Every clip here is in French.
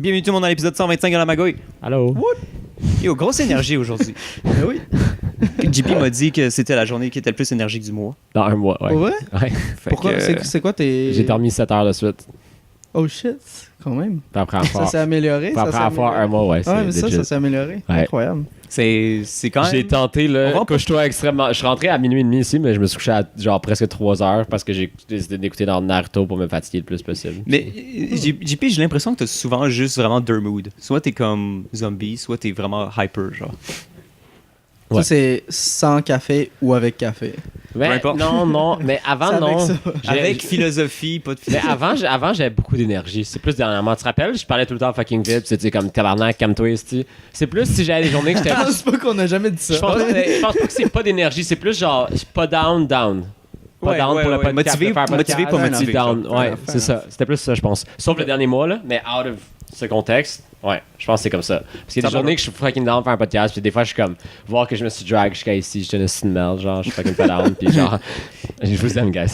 Bienvenue tout le monde dans l'épisode 125 de la Magouille. Allô? Yo, grosse énergie aujourd'hui. Ben oui. JP m'a dit que c'était la journée qui était le plus énergique du mois. Dans un mois, ouais. Ouais? Ouais. Pourquoi? C'est quoi tes... J'ai dormi 7 heures de suite. Oh shit, quand même. Puis après Ça avoir, s'est amélioré. puis après avoir un mois, ouais. Ouais, mais legit. ça s'est amélioré. Ouais. Incroyable. C'est quand même... J'ai tenté, On là, va pas- couche-toi extrêmement. Je suis rentré à minuit et demi ici, mais je me suis couché à genre presque 3 heures parce que j'ai décidé d'écouter dans Naruto pour me fatiguer le plus possible. Mais JP, j'ai l'impression que t'as souvent juste vraiment deux moods. Soit t'es comme zombie, soit t'es vraiment hyper, genre. Ouais. Ça, c'est sans café ou avec café. Mais, importe. non, mais avant, C'est avec non. ça. Avec philosophie, pas de Mais philosophie. avant, j'avais beaucoup d'énergie. C'est plus dernièrement. Tu te rappelles, je parlais tout le temps fucking vite, puis c'était comme tabarnak, calme-toi, esti. C'est plus si j'avais des journées que j'étais. Je pense pas qu'on a jamais dit ça. Je pense pas que c'est pas d'énergie, c'est plus genre pas down. Pas Ouais, down ouais, pour le ouais. podcast. Motivé, de faire motivé, podcast. pas Ouais, motivé. Down, genre. ouais, Ouais, c'est ça. C'était plus ça, je pense. Sauf le dernier mois, là, mais out of ce contexte, ouais, je pense que c'est comme ça. Parce qu'il y a des Ça va. journées que je suis fucking down pour faire un podcast, puis des fois, je suis comme, voir que je me suis drag jusqu'à ici, j'étais une merde, genre, je suis fucking pas down, puis genre, je vous aime, guys.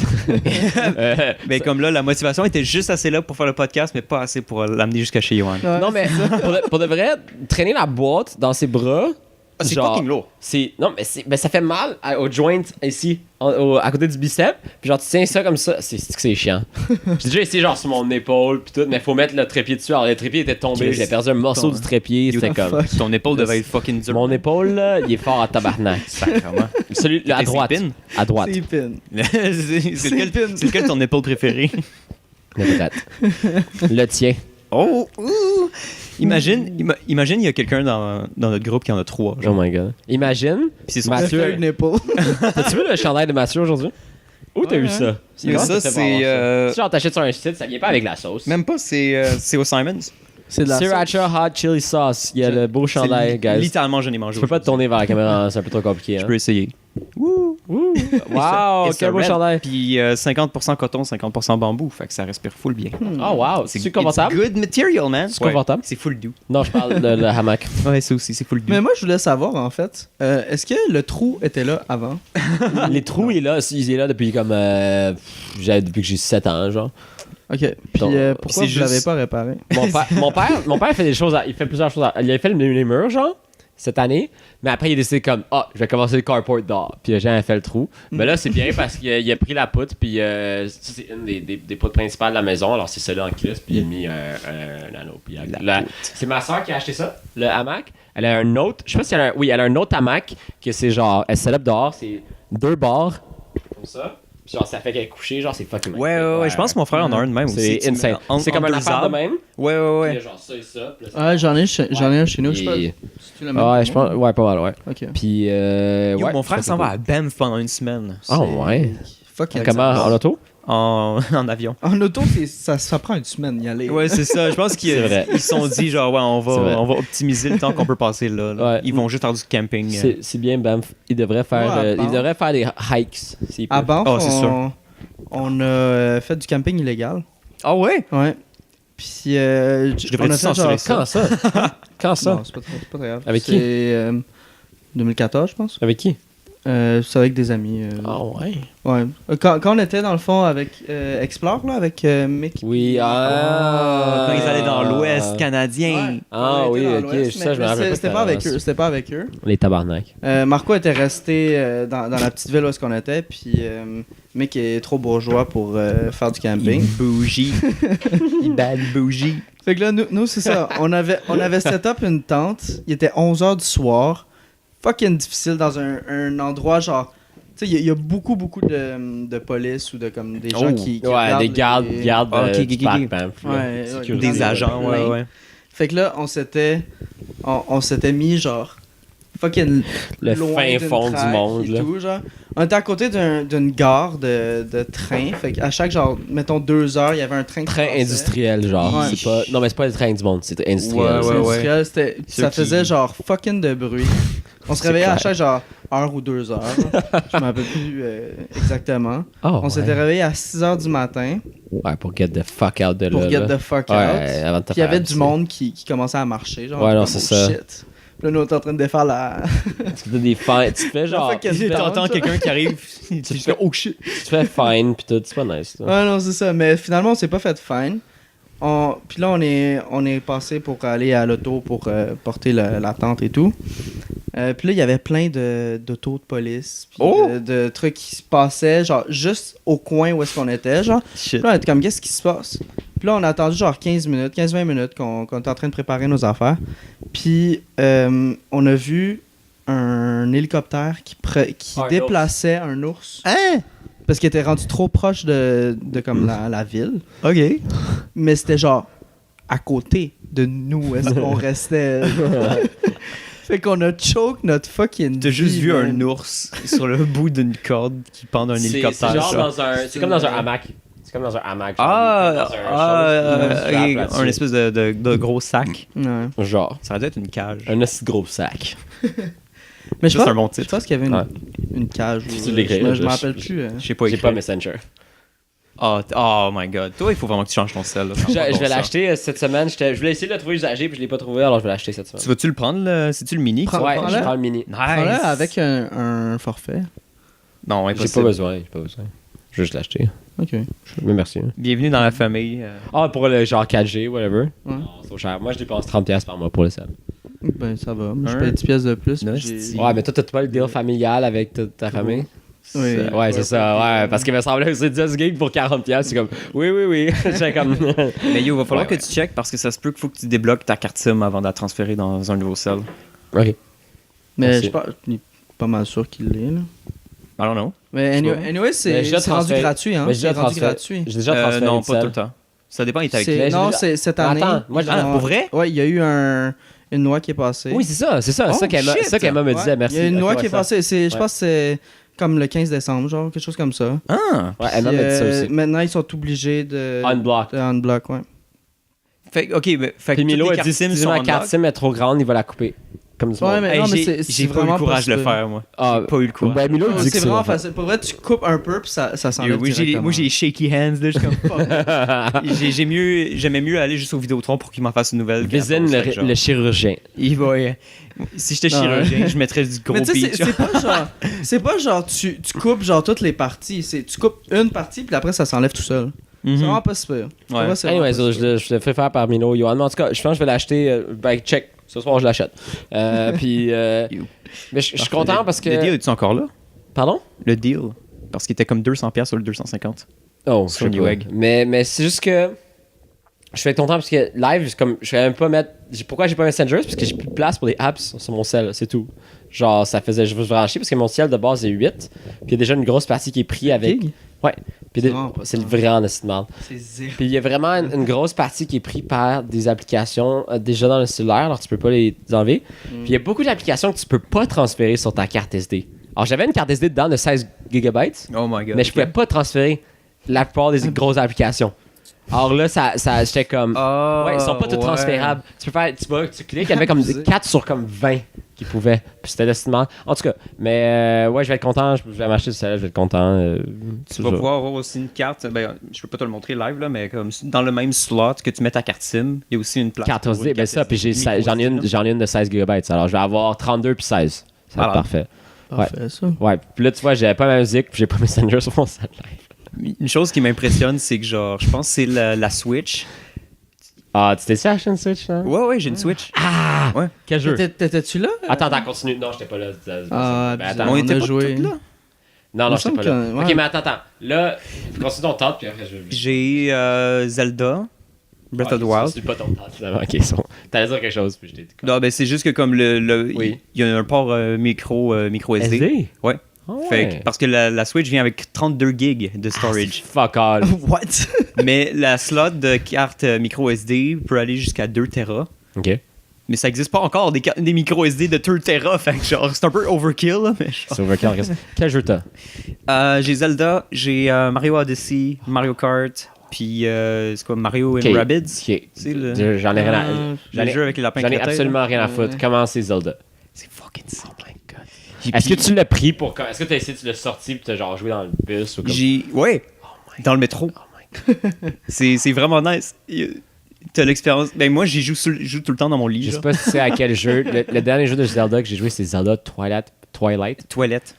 Mais comme là, la motivation était juste assez là pour faire le podcast, mais pas assez pour l'amener jusqu'à chez Yohan. Ouais. Non, mais pour de vrai, traîner la boîte dans ses bras, Ah, c'est genre, fucking lourd. Non, mais ça fait mal au joint ici, à côté du bicep. Puis genre, tu tiens ça comme ça. C'est chiant. J'ai déjà essayé genre sur mon épaule, puis tout, mais faut mettre le trépied dessus. Alors, le trépied était tombé, Chris. j'ai perdu un morceau du trépied. C'était comme. Ton épaule devait être fucking dur. Mon épaule, là, il est fort à tabarnak. Sacrément. Celui là, à Tes droite. épines? À droite. C'est pin. C'est lequel ton épaule préféré? Mais peut-être. Le tien. Oh! Ouh. Imagine, il y a quelqu'un dans notre groupe qui en a 3. Oh my god. Imagine. Puis c'est son Mathieu. Mathieu. Une épaule. T'as-tu vu le chandail de Mathieu aujourd'hui? Où t'as Ouais, eu ouais. ça? Mais ça, c'est, Si genre t'achètes sur un site, ça vient pas avec la sauce. même pas, c'est au Simons. C'est de la sauce. Sriracha Hot Chili Sauce. Il y a le beau chandail, C'est guys. littéralement, je n'ai mangé. Je peux pas te tourner vers la caméra, c'est un peu trop compliqué. Je Hein? peux essayer. Wow, It's quel a beau red. chandail. Puis 50% coton, 50% bambou. Fait que ça respire full bien. Oh wow, c'est confortable? It's good material, man. C'est confortable? C'est full doux. Non, je parle de le hamac. Ouais, ça aussi, c'est full doux. Mais moi, je voulais savoir, en fait, est-ce que le trou était là avant? Les trous, il est là depuis comme. Depuis que j'ai 7 ans, genre. OK. Puis Donc, pourquoi c'est vous l'avez juste- pas réparé? Mon père fait des choses. Il fait plusieurs choses. Il a fait les murs, genre, cette année. Mais après, il a décidé comme, je vais commencer le carport dehors. Puis il a jamais fait le trou. Mais là, c'est bien parce qu'il a pris la poutre. Puis ça, c'est une des poutres principales de la maison. Alors, c'est celle-là en clisse. Puis il a mis un anneau. Puis c'est ma soeur qui a acheté ça, le hamac. Elle a un autre. Je sais pas si elle a elle a un autre hamac. Que c'est genre, elle set up dehors. C'est 2 barres. Comme ça. Puis genre, ça fait qu'elle est couchée. Genre, c'est fucking Ouais, je pense que mon frère en a un de même aussi. C'est insane. C'est comme un affaire de même. Ouais. Puis il y a genre ça et ça. Puis là, Ouais, j'en ai un chez nous. Je sais pas. Et- Si tu l'as même Ouais, pour je moi. pense. Ouais, pas mal, ouais. OK. Puis, Yo, ouais, mon frère ça, s'en c'est va à Banff pendant une semaine. cool. Oh, ouais. Fuck Comment? En auto? En avion. En auto, ça prend une semaine y aller. Ouais, c'est ça. Je pense qu'ils C'est vrai. ils se sont dit, genre, ouais, C'est vrai. on va optimiser le temps qu'on peut passer là. Ouais. Ils vont juste faire du camping. C'est bien, Banff. Il devrait faire, Ouais, à il Banff. devrait faire des hikes. S'il peut. À Banff, Oh, c'est sûr. on a fait du camping illégal. Ah ouais? Ouais. Puis, devrais on a te fait censurer genre... ça. Quand ça? Quand ça? Non, c'est pas très grave. Avec qui? C'est 2014, je pense. Avec qui? C'est avec des amis. Ah, ouais. Ouais. Quand on était, dans le fond, avec Explore, là, avec Mick. Oui, Quand ils allaient dans l'Ouest canadien. Ouais. Ah On oui, était dans ok, l'Ouest, ça, je me mais rappelle pas C'était de pas ça. avec eux. C'était pas avec eux. Les tabarnak. Marco était resté dans la petite ville où est-ce qu'on était, puis Mick est trop bourgeois pour faire du camping. Il bougie. Il bad bougie. Fait que là, nous c'est ça. On avait set up une tente. Il était 11h du soir. Fucking difficile dans un endroit genre. Tu sais, il y a beaucoup de police ou de comme des gens qui Ouais, regardent des gardes, les- gardes Ah, ok, du ok, parc ok. Banff, là. Ouais, Sécurité. Des agents, ouais. Fait que là, on s'était mis genre fucking Le loin fin d'une fond du track monde, et là. tout, genre. On était à côté d'une gare de train. Fait qu'à chaque genre, mettons 2 heures, il y avait un train qui Train passait. industriel, genre. Ouais. C'est pas... Non, mais c'est pas le train du monde, c'est industriel. Ouais, C'est ouais. industriel, c'était- Ceux ça qui- faisait genre fucking de bruit. On se C'est réveillait à clair. chaque genre 1 ou 2 heures. Je m'en rappelle plus exactement. Oh, On s'était réveillé à 6 heures du matin Ouais, pour get the fuck out de pour là. get là. the fuck Ouais, out. avant de te Puis il y avait faire du abuser. monde qui commençait à marcher. Genre, Ouais, non, comme, c'est oh, ça. Shit. Puis là, nous, on était en train de défaire la. Tu fais des fines. Tu te fais genre. fucking Tu te fais- T'entends quelqu'un qui arrive. Tu fais oh shit. tu te fais fine, pis tout. C'est pas nice, là. Ouais, non, c'est ça. Mais finalement, on s'est pas fait fine. Puis là, on est passé pour aller à l'auto pour porter la tente et tout. Puis là, il y avait plein d'autos de police. Puis de trucs qui se passaient, genre, juste au coin où est-ce qu'on était, genre. Shit. Puis là, on était comme, qu'est-ce qui se passe? Puis là, on a attendu genre 15-20 minutes qu'on était en train de préparer nos affaires. Puis on a vu un hélicoptère qui déplaçait un ours. Hein? Parce qu'il était rendu trop proche de comme la ville. OK. Mais c'était genre à côté de nous. Est-ce qu'on restait... Fait qu'on a choke notre fucking T'as juste vie, vu man. un ours sur le bout d'une corde qui pend d'un hélicoptère. C'est genre ça. c'est comme dans un hamac. C'est comme dans un hamac. Genre, Ok, un espèce de gros sac. Ouais. genre, Ça aurait dû être une cage. un assez gros sac. Mais Ça, c'est un bon titre. Je pense qu'il y avait une cage. Tu l'écris, Je me rappelle plus. Je sais pas J'ai écrire. pas Messenger. Oh my god. Toi, il faut vraiment que tu changes ton sel. là. Je vais l'acheter cette semaine. Je voulais essayer de le trouver usagé, puis je l'ai pas trouvé, alors je vais l'acheter cette Tu semaine. vas-tu le prendre? C'est-tu le mini? Prends- Ouais, prends-le. je prends le mini. Nice. Prends-le avec un forfait. Non, J'ai impossible. pas besoin. Je vais juste l'acheter. Ok. Mais merci. Bienvenue dans la famille. Ah, pour le genre 4G, whatever. Ouais. Non, c'est trop cher. Moi, je dépense 30$ par mois pour le sel. Ben, ça va. Moi, je Un- paye 10 pièces de plus. puis Hostie. j'ai- Ouais, mais toi, t'as pas le deal familial avec toute ta famille? Oui. Ouais, c'est ça. Ouais, parce qu'il me semblait que c'est 10 gigs pour 40$. C'est comme, oui. J'étais comme. Mais yo, va falloir Ouais, que tu checkes parce que ça se peut qu'il faut que tu débloques ta carte SIM avant de la transférer dans un nouveau cell. Ok. Mais Merci. je suis pas mal sûr qu'il l'est, là. I don't know. Mais Je sais anyway, Mais c'est j'ai déjà rendu transféré. gratuit, hein. Mais j'ai C'est déjà rendu transféré. gratuit. J'ai déjà transféré. Non, le pas sel. tout le temps. Ça dépend, il est avec C'est- Mais j'ai Non, déjà- c'est cette année. Attends, moi, j'ai- Ah, pour vrai? Ouais, il y a eu une loi qui est passée. Oui, c'est ça. Oh, ça qu'Emma shit. me Ouais, disait. Merci. Il y a une Ok, loi ouais, qui est ça. passée. Je Ouais. pense que c'est comme le 15 décembre, genre, quelque chose comme ça. Ah! Ouais, Emma Puis, m'a dit ça aussi. Maintenant, ils sont obligés de. Unblock. De unblock, ouais. Fait, ok, mais fait que Puis Milo toutes a les dit cartes SIM si sont ma en carte lock. SIM est trop grande, il va la couper. Comme du Ouais, monde. mais Hey, non, mais j'ai c'est pas eu vraiment le courage de le possible. faire, moi. Ah, J'ai pas eu le courage. Ben, Milo dit que C'est vraiment facile. facile. Pour vrai, tu coupes un peu, puis ça Yo, s'enlève directement. moi, j'ai shaky hands, là, je suis comme fuck. J'aimais mieux aller juste au Vidéotron pour qu'il m'en fasse une nouvelle. Visine le chirurgien. Il va, si j'étais Non, chirurgien, je mettrais du gros Mais tu sais, beat. c'est pas genre tu coupes genre toutes les parties. Tu coupes une partie, puis après, ça s'enlève tout seul. C'est vraiment pas super. Mhm. Ouais. Anyway, je le fais faire par Milo, Johan. Mais en tout cas, je pense que je vais l'acheter. Ben, check. Ce soir, je l'achète. Puis. Mais je suis content parce que. Le deal, es-tu encore là? Pardon? Le deal. Parce qu'il était comme 200$ sur le 250. Oh, Sur je sais Newegg. pas. Mais c'est juste que. Je suis content parce que live, comme, je vais même pas mettre. Pourquoi j'ai pas Messenger? C'est parce que j'ai plus de place pour des apps sur mon cell, c'est tout. Genre, ça faisait. Je veux brancher parce que mon ciel de base est 8. Puis il y a déjà une grosse partie qui est prise avec. Gig? Ouais. Puis C'est vraiment pas c'est ça. le vrai en esti de merde. C'est zéro. Puis il y a vraiment une grosse partie qui est prise par des applications déjà dans le cellulaire, alors tu peux pas les enlever. Puis il y a beaucoup d'applications que tu peux pas transférer sur ta carte SD. Alors j'avais une carte SD dedans de 16 GB, Oh my god. mais je pouvais pas transférer la plupart des grosses applications. Alors là, ça j'étais comme. Oh, Ouais, ils sont pas tous transférables. Tu peux faire. Tu cliques, il y avait comme 4 sur comme 20 qui pouvaient. Puis c'était l'estimement. En tout cas, mais ouais, je vais être content. Je vais m'acheter celle-là, je vais être content. Tu vas pouvoir avoir aussi une carte. Ben, je peux pas te le montrer live, là, mais comme dans le même slot que tu mets ta carte SIM, il y a aussi une place. Carte pour SD, une ben carte ça, puis SD, j'en ai une de 16 GB. Alors je vais avoir 32 puis 16. Ça va être Voilà. parfait. Parfait, ça. Ouais, puis là, tu vois, j'avais pas ma musique, puis j'ai pas Messenger sur mon cell live. Une chose qui m'impressionne, c'est que genre, je pense que c'est la Switch. Ah, tu t'es acheté une Switch, là? Ouais, j'ai une Switch. Ah! Ouais. Quel jeu? T'étais-tu là? Attends, continue. Non, j'étais pas là. Ah, Ben, bizarre. attends. On on était a pas joué. toutes là. Non, Il me non, j'étais semble pas là. que- ouais. Ok, mais attends. Là, continue ton top, puis après, je vais. J'ai Zelda, Breath of the Wild. C'est pas ton top, finalement. Ok, son. T'allais dire quelque chose, puis je t'ai dit. Non, ben c'est juste que comme Oui. il y a un port micro SD. SD? Ouais. Ah Fait que- parce que la Switch vient avec 32 gigs de Ah, storage. fuck all. What? Mais la slot de carte micro SD peut aller jusqu'à 2 Tera. Ok. Mais ça existe pas encore des micro SD de 2 Tera. Fait que genre, c'est un peu overkill. Là, mais genre. C'est overkill. Quel jeu t'as? J'ai Zelda, j'ai Mario Odyssey, Mario Kart, puis c'est quoi, Mario Ok. and Rabbids. Ok. C'est le- J'en ai rien à. J'en Le ai- jeu avec les lapins J'en ai crétins, absolument là. rien à foutre. Ouais. Comment c'est Zelda? C'est fucking simple. Oh my god. Est-ce que tu l'as pris pour. Est-ce que t'as essayé, tu l'as sorti, puis t'as genre joué dans le bus ou comme. Ouais, dans le métro. C'est vraiment nice. T'as l'expérience. Ben moi, j'y joue tout le temps dans mon lit. Je sais genre. pas si c'est à quel jeu. Le dernier jeu de Zelda que j'ai joué, c'est Zelda Twilight. Toilette.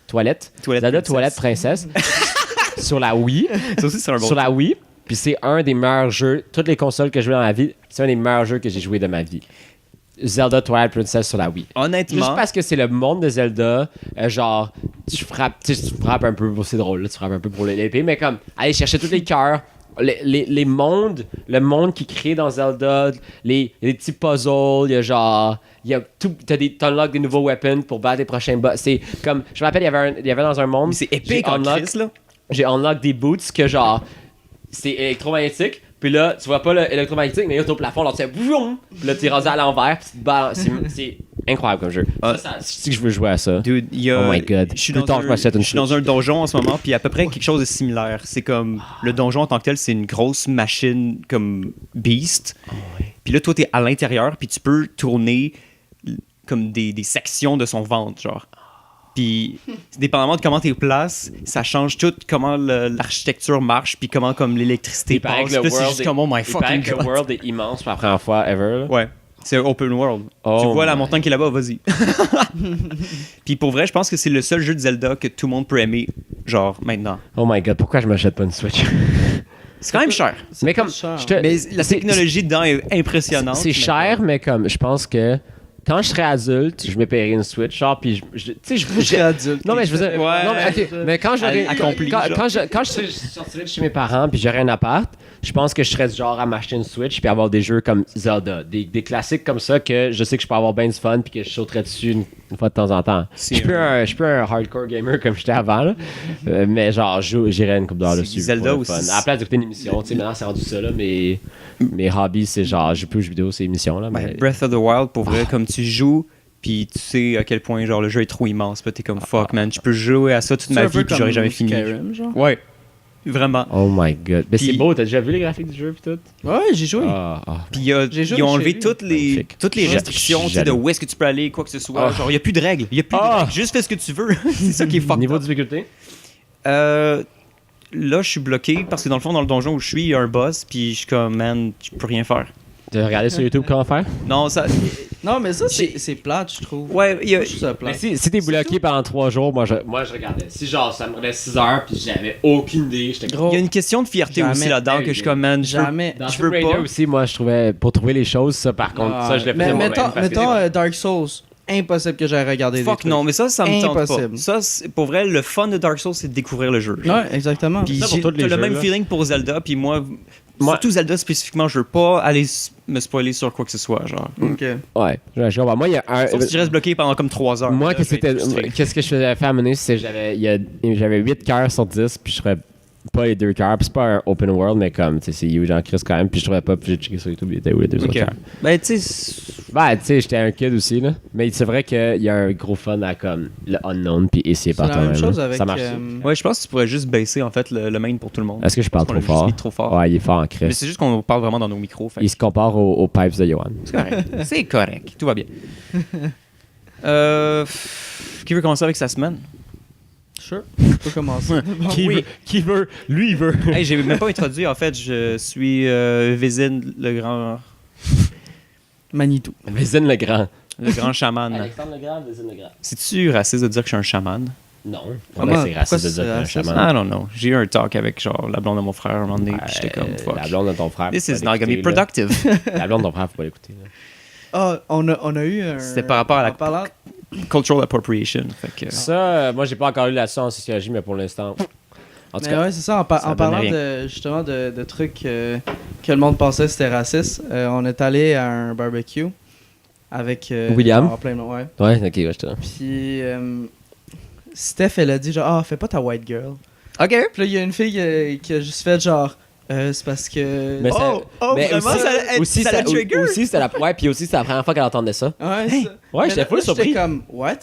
Zelda Princess. Toilette Princesse. Sur la Wii. Ça aussi, c'est un bon. Sur la Wii. Puis c'est un des meilleurs jeux, toutes les consoles que j'ai joué dans ma vie, c'est un des meilleurs jeux que j'ai joué de ma vie. Zelda Twilight Princess sur la Wii. Honnêtement, Juste parce que c'est le monde de Zelda, genre, tu frappes un peu, c'est drôle, là, tu frappes un peu pour l'épée, mais comme, aller chercher tous les cœurs, les mondes, le monde qui crée dans Zelda, les petits puzzles, il y a genre, il y a tout, t'unlock des nouveaux weapons pour battre les prochains boss. C'est comme, je me rappelle, il y avait dans un monde, c'est épique en Chris, là. j'ai unlock des boots que genre, c'est électromagnétique. Puis là, tu vois pas l'électromagnétique, mais il est au plafond, alors tu fais boum! Puis là, t'es rendu à l'envers, puis tu te balances. C'est incroyable comme jeu. Si je veux jouer à ça. Dude, il y a... Oh my god. Je suis Plus tard, je m'achète une je suis dans un donjon en ce moment, puis à peu près quelque chose de similaire. C'est comme, le donjon en tant que tel, c'est une grosse machine comme Beast. Puis là, toi, t'es à l'intérieur, puis tu peux tourner comme des sections de son ventre, genre. Puis, dépendamment de comment t'es place, ça change tout comment l'architecture marche, puis comment comme l'électricité Il paraît passe. que le Puis là, c'est world juste est- comme, oh my Il paraît fucking que le god. world est immense pour la première fois ever. Là. Ouais, c'est open world. Oh Tu vois la my- montagne qui est là-bas, vas-y. Puis pour vrai, je pense que c'est le seul jeu de Zelda que tout le monde peut aimer, genre, maintenant. Oh my god, pourquoi je m'achète pas une Switch? C'est quand même cher. Mais pas comme, cher. je te- Mais la c'est- technologie dedans est impressionnante. C'est mais- cher, mais comme, je pense que quand je serai adulte, je me paierai une Switch, genre, puis tu sais, Je serais adulte. Non, mais je veux dire, Ouais. non, mais, ok, mais quand j'aurai. Accompli, quand, genre. quand je sortirai de chez mes parents puis j'aurai un appart, je pense que je serais du genre à m'acheter une Switch puis avoir des jeux comme Zelda. Des classiques comme ça que je sais que je peux avoir bien du fun puis que je sauterais dessus une fois de temps en temps. Je C'est suis plus un hardcore gamer comme j'étais avant, là. Mais genre, j'irais une couple d'heures C'est dessus. Zelda pour le aussi. fun. À la place d'écouter une émission, tu sais, maintenant c'est rendu ça, là, mais mes hobbies, c'est genre, je joue plus aux jeux vidéo, c'est émission, là. Ouais, Mais... Breath of the Wild, pour vrai, comme tu joues, puis tu sais à quel point genre le jeu est trop immense, puis t'es comme fuck man, je peux jouer à ça toute ma vie, puis j'aurais jamais fini. Skyrim, genre. Ouais, vraiment. Oh my god. Mais c'est Puis- beau, t'as déjà vu les graphiques du jeu pis tout? Ouais, j'ai joué. Puis J'ai joué ils ont chez enlevé lui. toutes les Magnifique. restrictions, tu sais, de Jaloux. où est-ce que tu peux aller, quoi que ce soit. Ah. Genre, il n'y a plus de règles. Il y a plus de Ah. règles. Juste fais ce que tu veux. C'est ça qui est fucked Niveau up. de difficulté? Là, je suis bloqué parce que dans le fond, dans le donjon où je suis, il y a un boss, puis je suis comme, man, je peux rien faire. T'as regardé sur YouTube comment faire? Non, ça. Non, mais ça, c'est plate, je trouve. Ouais, il y a. Je trouve ça Mais plate. si t'es bloqué pendant 3 jours, moi je regardais. Si genre ça me prenait 6 heures puis j'avais aucune idée, j'étais Gros. Il y a une question de fierté Jamais. aussi là-dedans que je suis comme, man, je veux- Jamais. Dans je Tomb veux Raider pas. aussi, moi je trouvais pour trouver les choses, ça par contre, ça je le faisais Mais moi-même. mettons, parce que mettons c'est- Dark Souls, impossible que j'aille regarder des Fuck trucs. non, mais ça me tente pas. Impossible. Ça, pour vrai, le fun de Dark Souls, c'est de découvrir le jeu. Ouais, exactement. Puis Ça pour j'ai tous les t'as le jeux, même là. feeling pour Zelda, puis moi, surtout Zelda spécifiquement, je veux pas aller me spoiler sur quoi que ce soit, genre. Ok. Ouais, je comprends. Moi il y a un Sauf si je reste bloqué pendant comme 3 heures. moi là, je vais être frustré. qu'est-ce que je faisais faire à mener, c'est j'avais 8 cœurs sur 10 puis je serais pas les 2 cœurs, puis c'est pas un open world mais comme tu sais c'est huge en crise quand même, puis je trouvais pas, puis j'ai checké sur YouTube, il était où les 2 autres Ok. cœurs. Ben, tu sais, Ben, tu sais, j'étais un kid aussi, là. Mais c'est vrai qu'il y a un gros fun à comme le unknown puis essayer C'est par la même toi-même. chose là. avec. Ça marche. ouais, je pense que tu pourrais juste baisser en fait le main pour tout le monde. Est-ce que je parle Parce qu'on trop l'a juste fort? mis trop fort. Ouais, il est fort en Mais Christ. c'est juste qu'on parle vraiment dans nos micros. Fait Il se compare aux pipes de Johan. c'est correct. C'est correct. Tout va bien. Qui veut commencer avec sa semaine? Sure. Tu peux commencer. Bon, oui. Qui veut? Lui, il veut. Hey, j'ai même pas introduit. En fait, je suis Vézine, le Manitou. Vézine le Grand. grand chaman. Alexandre le Grand, Vézine le Grand. C'est-tu raciste de dire que je suis un chaman? Non. Comment? Ouais, c'est raciste Pourquoi de dire c'est que t'es un raciste? chaman. I don't know. J'ai eu un talk avec genre la blonde de mon frère un moment donné, puis j'étais comme fuck. La blonde de ton frère. This faut is pas not gonna be l'écouter, là. productive. La blonde de ton frère, faut pas l'écouter. là. Ah, on a eu un. C'était par rapport à la- en parlant- Cultural appropriation. Fait que, Ça, moi, j'ai pas encore lu la leçon en sociologie, mais pour l'instant. En tout Mais cas, ouais, c'est ça. ça En parlant donne de, justement de trucs que le monde pensait que c'était raciste, on est allé à un barbecue avec. William? genre plein de- ouais. ouais, ok, ouais, je te Puis Steph, elle a dit genre, ah, fais pas ta white girl. OK. Puis là, il y a une fille qui a juste fait genre, c'est parce que. Mais ça- mais vraiment, aussi- ça, ça la trigger? Aussi, c'était la, ouais, puis aussi, c'était la première fois qu'elle entendait ça. Ouais, Hey! ça. Ouais, Mais j'étais là, full surpris. J'étais comme, what?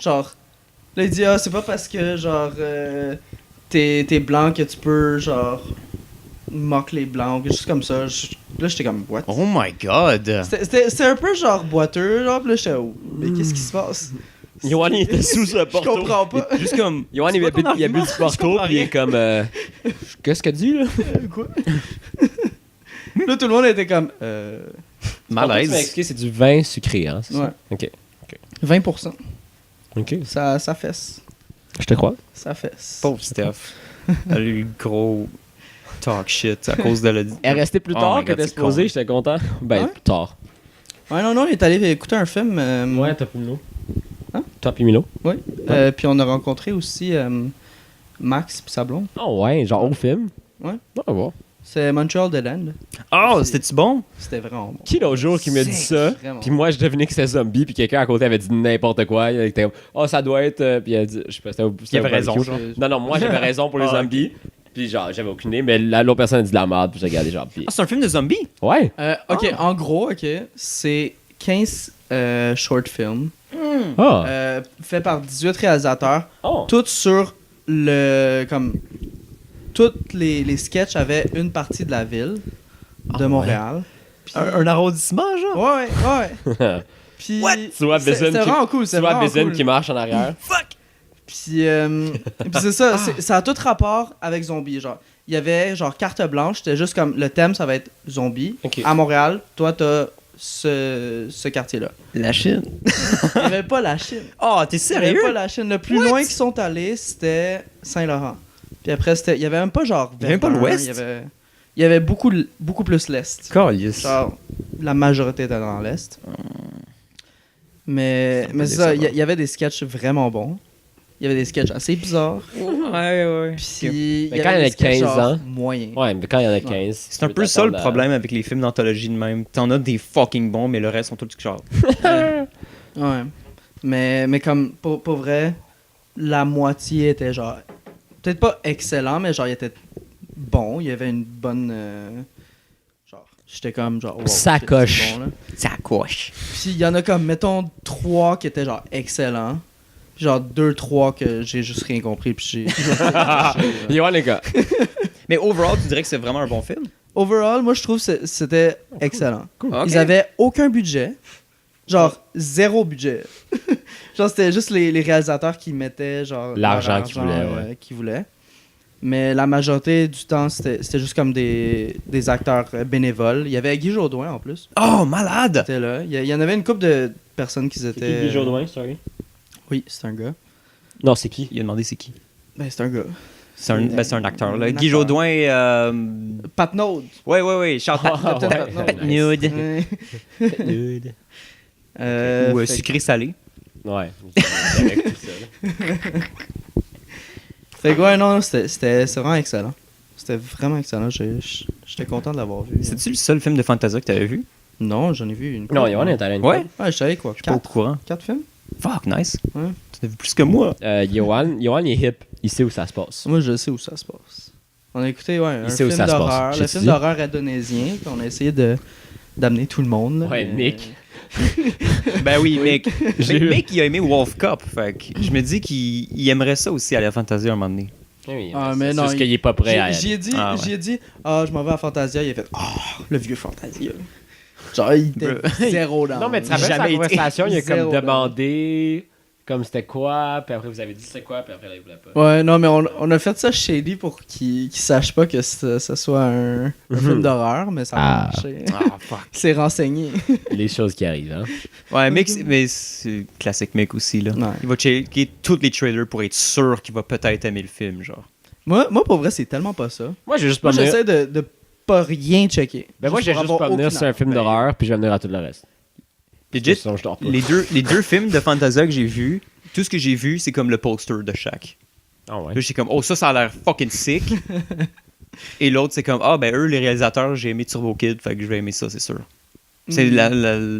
Genre, là, il dit, ah, c'est pas parce que, genre, t'es blanc que tu peux, genre, moquer les blancs ou quelque chose comme ça. Là, j'étais comme, what? Oh my god. C'était un peu, genre, boiteux, genre, puis là, j'étais, oh, mais qu'est-ce qui se passe? Yoann, il était sous le Je porto. comprends pas. Juste comme. Yoann, il a bu du porto, puis il est comme. Qu'est-ce qu'elle dit, là? Quoi? Là, tout le monde était comme, Tu Malaise. m'as expliqué, c'est du vin sucré, hein? c'est ça? ouais, Ok. 20%. Ok. Ça fesse. Je te crois. Ça fesse. Pauvre Steph. Elle a eu le gros. Talk shit à cause de la. Elle est restée plus Oh tard my que God, t'es c'est supposé, con. j'étais content. Ben, Ouais? plus tard. Ouais, non, il est allé écouter un film. Ouais, Top et Milo. Hein? Top et Milo. Oui. Puis on a rencontré aussi Max et sa blonde. Oh ouais, genre au film. Ouais. Ah bon. C'est Montreal Deland. Oh, c'était-tu bon? C'était vraiment bon. Qui l'autre jour qui me dit C'est ça, vraiment puis moi je devinais que c'était zombie, puis quelqu'un à côté avait dit n'importe quoi. Il était comme, oh ça doit être. Puis il a dit, je sais pas, c'était Il avait au raison, barbecue. genre. Non, moi j'avais raison pour les Ah, ok. zombies. Puis genre, j'avais aucune idée, mais l'autre personne a dit de la merde, puis j'ai regardé genre. Puis... Ah, c'est un film de zombies? Ouais. Ok, en gros, c'est 15 short films Ah. faits par 18 réalisateurs, Oh. toutes sur le. Comme. Toutes les sketchs avaient une partie de la ville de Ah, Montréal. Puis- Un arrondissement, genre? Ouais. Puis. Tu vois c'est- Bizon c'était qui- vraiment cool. Tu C'est vois vraiment Bizon cool. qui marche en arrière. Fuck! Puis c'est ça, ça a tout rapport avec zombies. Genre, il y avait genre carte blanche, c'était juste comme le thème, ça va être zombie. Ok. À Montréal, toi, t'as ce quartier-là. La Chine. Il n'y avait pas la Chine. Oh, t'es Il y avait sérieux? pas la Chine. Le plus loin qu'ils sont allés, c'était Saint-Laurent. Puis après, il y avait même pas genre. Il y avait même pas Verdun, l'Ouest? Il y avait beaucoup plus l'Est. Calice. Genre, la majorité était dans l'Est. Mais peut c'est ça, dire ça il y avait des sketchs vraiment bons. Il y avait des sketchs assez bizarres. Ouais. Puis il Mais y quand avait il y en a des sketchs 15 genre ans. moyens. Ouais, mais quand il y en a 15. C'est un peu ça le problème avec les films d'anthologie de même. T'en as des fucking bons, mais le reste sont tous genre. Ouais. Mais comme, pour vrai, la moitié était genre. Peut-être pas excellent, mais genre, il était bon. Il y avait une bonne. Genre, j'étais comme genre. Wow, Sacoche. c'est bon, là. Ça coche. Puis il y en a comme, mettons, 3 qui étaient genre excellents. Puis genre 2-3 que j'ai juste rien compris. Puis j'ai. Yo, les gars. Mais overall, tu dirais que c'est vraiment un bon film? Overall, moi, je trouve que c'était excellent. Ok. Ils avaient aucun budget. Genre, zéro budget. Genre, c'était juste les réalisateurs qui mettaient, genre... L'argent leur qu'ils voulaient, ouais. qu'ils voulaient. Mais la majorité du temps, c'était juste comme des acteurs bénévoles. Il y avait Guy Jodoin, en plus. Oh, malade! C'était là. Il y en avait une couple de personnes qui étaient... sorry? Oui, c'est un gars. Non, c'est qui? Il a demandé c'est qui. Ben, c'est un gars. C'est un acteur, là. Un Guy acteur. Jodoin, Pat Node. ouais. Chante Captain ouais. Pat Node. Pat Nude. Ouais. Ou Fait que- sucré-salé. Ouais. Avec tout ça. Fait que ouais, non, c'était vraiment excellent. C'était vraiment excellent. J'étais content de l'avoir vu. C'est-tu le seul film de Fantasia que t'avais vu? Non, j'en ai vu une. Non, Yohan est allé une Ouais? Ouais, je savais quoi. Pas au 4 courant. films? Fuck, nice. Ouais. Tu as vu plus que moi. Yohan, il est hip. Il sait où ça se passe. Moi, je sais où ça se passe. On a écouté un sait où film ça se passe. d'horreur. J'ai Le film dit. d'horreur indonésien. Puis on a essayé d'amener tout le monde. là, Ouais, mais- Nick. Ben oui, Mick. J'ai eu- Mick, il a aimé Wolf Cop. Fait que je me dis qu'il aimerait ça aussi aller à Fantasia un moment donné. Oui, Ah, c'est mais non, juste qu'il est pas prêt à J'y ai dit, Ah, ouais. je m'en vais à Fantasia. Il a fait, le vieux Fantasia. Genre, il était zéro dans. Non, mais tu te rappelles Jamais sa été. conversation, il a Zéro comme dans. demandé comme c'était quoi, puis après vous avez dit c'était quoi, puis après là, il voulait pas. Ouais, non, mais on a fait ça shady pour qu'il sache pas que ce soit un film d'horreur, mais ça a Ah. marché. Ah, fuck. Il s'est renseigné. Les choses qui arrivent, hein. Ouais, Mick, mais c'est classique Mick aussi, là. Ouais. Il va checker tous les trailers pour être sûr qu'il va peut-être aimer le film, genre. Moi, pour vrai, c'est tellement pas ça. Moi, j'ai juste pas Moi, venir. j'essaie de pas rien checker. Ben, moi, j'ai pour juste avoir pas venir aucune sur un film affaire. d'horreur, puis je vais venir à tout le reste. Legit, Sinon, je dors pas. les deux films de Fantasia que j'ai vus, tout ce que j'ai vu, c'est comme le poster de chaque. Ah ouais. Là, j'étais comme, oh, ça a l'air fucking sick. Et l'autre, c'est comme, ah, ben eux, les réalisateurs, j'ai aimé Turbo Kid, fait que je vais aimer ça, c'est sûr. C'est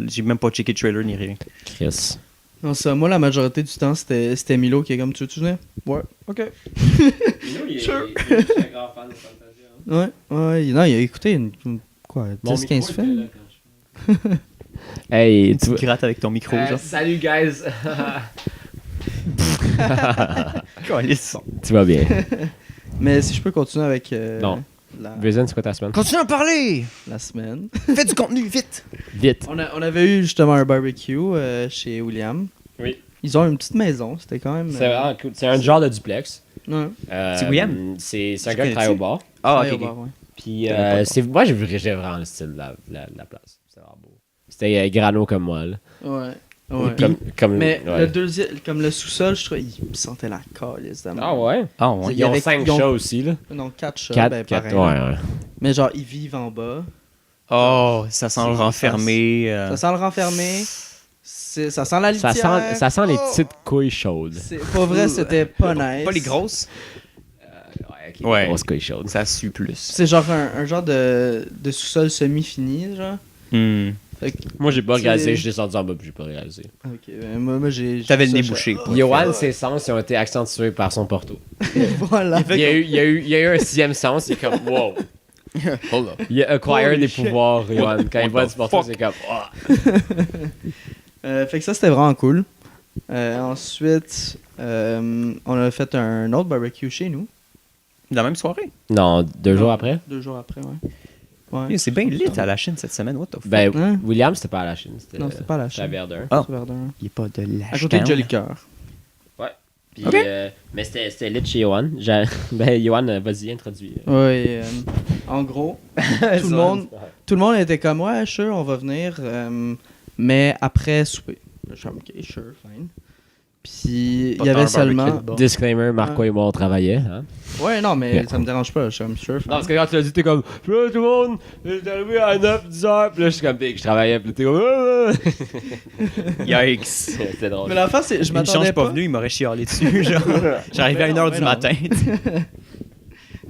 j'ai même pas checké le trailer ni rien. Chris. Non, ça, moi, la majorité du temps, c'était Milo qui est comme, tu veux-tu venir? Ouais, ok. Sure. un grand fan de Fantasia. Ouais, non, il a écouté quoi, 10-15 films? Hey, Tu te grattes avec ton micro, genre. salut, guys. Calisse. Tu vas bien. Mais si je peux continuer avec Non. la, Vision, c'est quoi ta semaine? Continue à en parler! la semaine. Fais du contenu, vite! Vite. On avait eu justement un barbecue chez William. Oui. Ils ont une petite maison, c'était quand même... C'est vraiment cool. C'est un genre de duplex. Ouais. C'est William? C'est un Tu gars qui travaille au bar. Ah, Ouais, ok, au bar, ok. ouais. Puis, connais pas le c'est, moi, j'ai vraiment le style de la place. C'était vraiment beau. C'était grano comme moi, là. Ouais. Ouais. Mais ouais. le deuxième, comme le sous-sol, je trouve, il sentait la calice de merde. Ah ouais? Ah ouais. Ils ont avait- 5 ils ont- chats aussi, là. Non, 4 chats, 4, ben, 4, pareil. ouais. Mais genre, ils vivent en bas. Oh, ça sent le renfermé. Ça sent le renfermé. Ça sent la litière. Ça sent les Oh! petites couilles chaudes. C'est pas vrai, c'était pas nice. Pas les grosses. Ouais, ok. Ouais. Grosses couilles chaudes. Ça sue plus. C'est genre un genre de sous-sol semi-fini, genre. Fait que, Moi, j'ai pas C'est- réalisé, je suis descendu en bas puis j'ai pas réalisé. ok, moi j'ai. T'avais j'ai le nez ça, bouché. je- Johan, ses sens ils ont été accentués par son porto. Voilà. Il y a eu un 6e sens, c'est comme wow. Hold up. Il a acquired Holy des shit. pouvoirs, Johan. Quand il voit du porto, fuck? c'est comme oh. Fait que ça, c'était vraiment cool. Ensuite, on a fait un autre barbecue chez nous. Dans la même soirée. Non, 2 jours après? 2 jours après, ouais. Yeah, c'est bien lit à la Chine cette semaine. What the fuck? Ben, Hein? William, c'était pas à la Chine. Non, c'était pas à la C'était à Chine. Verdun. Ah. C'est Verdun. Il est pas de la À côté de Jolly Cœur. Puis, Ok. mais c'était lit chez Johan. Ben, Johan, vas-y, introduis. Ouais, en gros, tout le monde était comme, ouais, sure, on va venir, mais après souper. Je suis comme, ok, sure, fine. Puis il y avait seulement. Disclaimer, Marco et moi, on travaillait. Hein? Ouais, non, mais Yeah. ça me dérange pas, je suis comme, sure, fine. Non, parce que quand tu l'as dit, t'es comme, puis là, tout le monde, j'étais arrivé à 9-10 heures, puis là, je suis comme, big, je travaillais, puis là, t'es comme, Yikes. C'était drôle. Mais l'affaire, c'est, je Il ne m'attendais change pas pas. venu, il m'aurait chialé dessus. Genre. J'arrivais à Mais 1h non, du mais matin.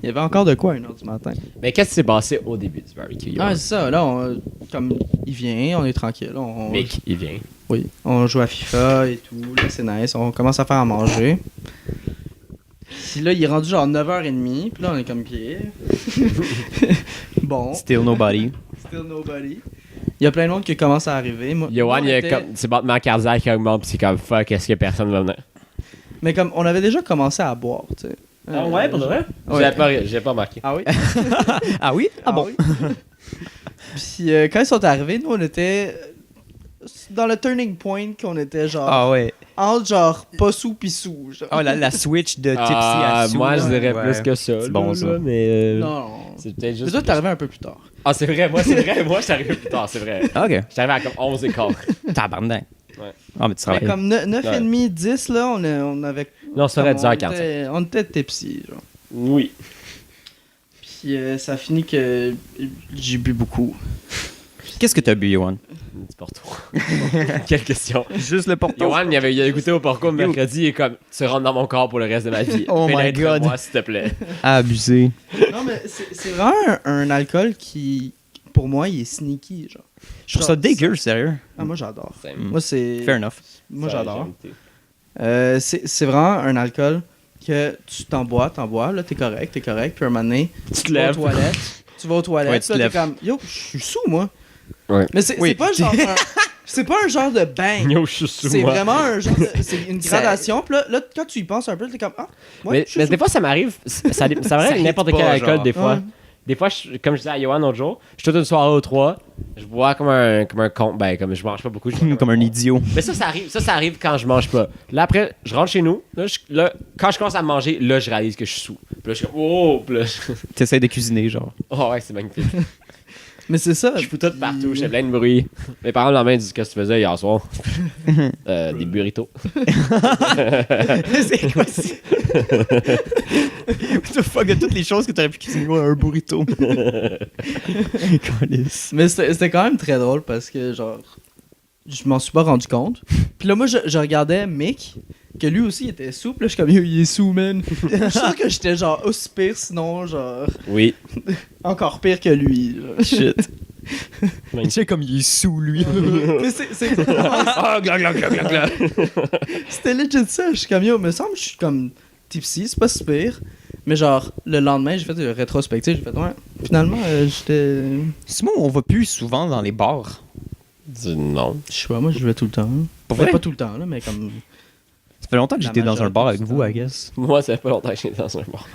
Il y avait encore de quoi à 1h du matin. Mais qu'est-ce qui s'est passé au début du barbecue? Ah, c'est ça, là, comme il vient, on est tranquille. Mick, il vient. Oui, on joue à FIFA et tout, là, c'est nice. On commence à faire à manger. Puis là, il est rendu genre 9h30, puis là, on est comme pied. Bon, Still nobody. still nobody. Il y a plein de monde qui commence à arriver. Johan, on il a était- comme, c'est battement cardiaque qui augmente, puis c'est comme, fuck, est-ce que personne va venir? Mais comme, on avait déjà commencé à boire, tu sais. Ouais. J'ai pas remarqué. Ah oui? Ah oui? Ah bon? oui. Puis quand ils sont arrivés, nous, on était dans le turning point qu'on était genre... Ah ouais. Entre genre pas sous pis sous. Genre. Oh, la switch de tipsy à sous. Moi, je dirais Ouais. plus que ça. C'est bon, là, ça. là, mais Non. c'est peut-être Mais juste. toi, t'es arrivé un peu plus tard. Ah, c'est vrai, moi, je suis arrivé plus tard, c'est vrai. Ok. Je suis arrivé à comme 11 et quart. Tabarnak. Ouais. Ah, mais tu Mais travailles. comme 9h30, 10, là, on avait... Non, ça aurait comme 10h45. on était tipsy, genre. Oui. Puis ça a fini que j'ai bu beaucoup. Qu'est-ce que t'as bu, Yohan? Du porto. Quelle question. Juste le porto. Johan, il avait goûté au porco le mercredi et comme, tu rentres dans mon corps pour le reste de ma vie. Oh my God. Moi, s'il te plaît. Abusé. Non, mais c'est vraiment un alcool qui, pour moi, il est sneaky, genre. Je trouve ça dégueu, sérieux. Ah, moi, j'adore. C'est- Moi, c'est... Fair enough. Moi, ça, j'adore. j'ai goûté. C'est vraiment un alcool que tu t'en bois, là, t'es correct. Puis un moment donné, Tu te tu vas aux lèves. toilettes, Ouais, tu te là, lèves. t'es comme, yo, je suis sous, moi. Ouais. Mais c'est Oui. pas genre c'est pas un genre de bang. Yo, je suis sous C'est moi. vraiment un genre c'est une Ça- gradation. Puis là, quand tu y penses un peu, t'es comme, ah, ouais, Mais, je suis mais sous. des fois, ça m'arrive. Ça m'arrive Ça avec n'importe hit quel pas, alcool, genre. des fois. Ouais. Des fois, comme je disais à Johan l'autre jour, je suis toute une soirée aux 3, je bois comme un con. Ben, comme je mange pas beaucoup. Je bois Comme un idiot. Mais ça arrive quand je mange pas. Là, après, je rentre chez nous. Là, quand je commence à manger, là, je réalise que je suis sous. Puis là, je suis comme, oh, puis là, T'essaies de cuisiner, genre. oh, ouais, c'est magnifique. Mais c'est ça. Je fous tout partout, je fais plein de bruit. Mes parents, la main, disent, qu'est-ce que tu faisais hier soir? Des burritos. C'est quoi ça? What the fuck, de toutes les choses que t'aurais pu cuisiner, un burrito. Câlisse. Mais c'était quand même très drôle parce que, genre, je m'en suis pas rendu compte. Puis là, moi, je regardais Mick, que lui aussi il était sous. Puis là, je suis comme, yo, il est sous, man. Je sens que j'étais genre aussi pire, sinon, genre, Oui. encore pire que lui. genre. Shit. Tu sais, comme il est sous, lui. Mais c'est vraiment Ah, gla gla gla gla gla. C'était legit ça. Je suis comme, yo, me semble que je suis comme tipsy, c'est pas si pire. Mais genre, le lendemain, j'ai fait une rétrospective. J'ai fait, ouais, finalement, j'étais. C'est moi, on va plus souvent dans les bars. Non. Je sais pas, moi, je vais tout le temps. Pour Ben, vrai? pas tout le temps, là, mais comme. Ça fait longtemps que La j'étais dans un majorité bar du avec vous, temps. I guess. Moi, ça fait pas longtemps que j'étais dans un bar.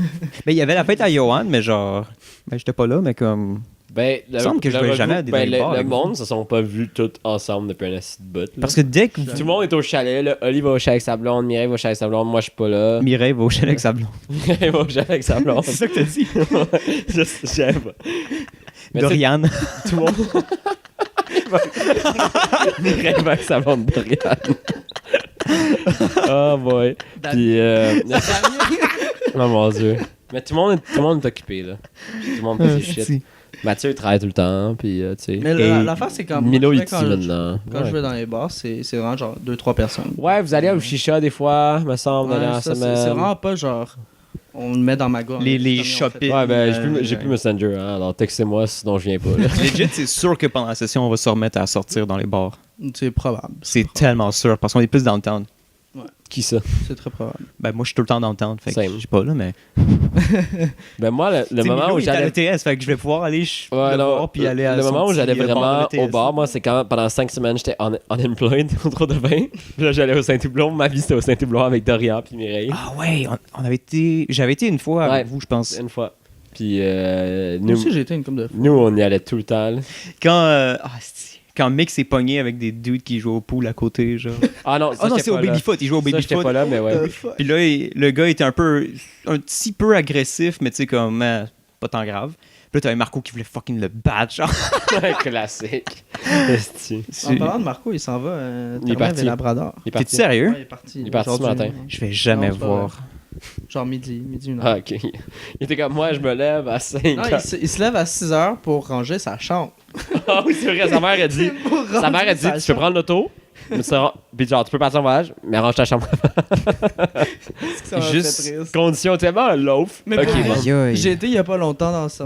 Ben, il y avait la fête à Johan, mais genre. Ben, j'étais pas là, mais comme. Ben, Il me semble que je vais jamais à des ben, bars le avec monde se sont pas vus tous ensemble depuis un assis de bout. là. Parce que dès que Tout le monde est au chalet, là. Oli va au chalet avec sa blonde, Mireille va au chalet avec sa blonde, moi je suis pas là. Mireille va au chalet avec sa blonde. Mireille va au chalet avec sa blonde. C'est ça que t'as dit? Je sais pas. Mais tu sais, Dorian. tout le monde. Mireille va avec sa blonde Dorian. Oh boy. Puis, oh mon dieu. Mais tout le monde est occupé, là. Tout le monde fait ses shit. Mathieu, il travaille tout le temps, puis tu sais. Mais l'affaire, c'est quand Milo, il quand tue je- maintenant. Quand je vais dans les bars, c'est vraiment genre 2-3 personnes. Ouais, vous allez au chicha des fois, me semble, Ouais, dans la ça, semaine. c'est vraiment pas genre. On le met dans ma gorge. Les comme shopping. Ouais, ben, Euh, j'ai plus Messenger, hein, alors textez-moi sinon je viens pas. Là. Legit, c'est sûr que pendant la session, on va se remettre à sortir dans les bars. C'est probable. C'est tellement sûr, parce qu'on est plus downtown. Qui ça? C'est très probable. Ben, moi, je suis tout le temps downtown, fait que Same. je sais pas là, mais... Ben moi, le T'sais, moment Milo, où il est à j'allais... l'ETS, fait que je vais pouvoir aller Ouais, le non, voir, puis aller à le son moment où petit j'allais bar de vraiment l'ETS. au bar, moi, c'est quand pendant 5 semaines, j'étais unemployed au trop de vin. Puis là, j'allais au Saint-Houblon. Ma vie, c'était au Saint-Houblon avec Dorian puis Mireille. Ah ouais, on avait été... J'avais été une fois avec Ouais. vous, je pense. Une fois. Puis Moi nous, aussi, j'ai été une couple de fois. nous, on y allait tout le temps. Là. Quand Mick s'est pogné avec des dudes qui jouaient au pool à côté, genre... Ah non, Ah non, c'est au Babyfoot, il jouait au Ça, j'étais Babyfoot. pas là, mais ouais. Puis là, le gars était un petit peu agressif, mais tu sais, comme, pas tant grave. Puis là, t'avais Marco qui voulait fucking le battre, genre. Classique. Esti. En parlant de Marco, il s'en va. Il est parti. Et Labrador. Il est T'es parti. sérieux? Ouais, il est parti. Il est parti ce aujourd'hui. matin. Je vais jamais Non, c'est pas voir. Genre midi 1h. Ah, ok. Il était comme moi, je me lève à 5 Non, heures. il se lève à 6h pour ranger sa chambre. Ah oui, c'est vrai, sa mère a dit. Sa mère a dit, tu peux prendre l'auto, mais puis genre, tu peux partir en voyage, mais range ta chambre. Juste Condition tellement un loaf. Mais Ok, pour vrai, bon. Aïe, aïe. J'ai été il y a pas longtemps dans Sa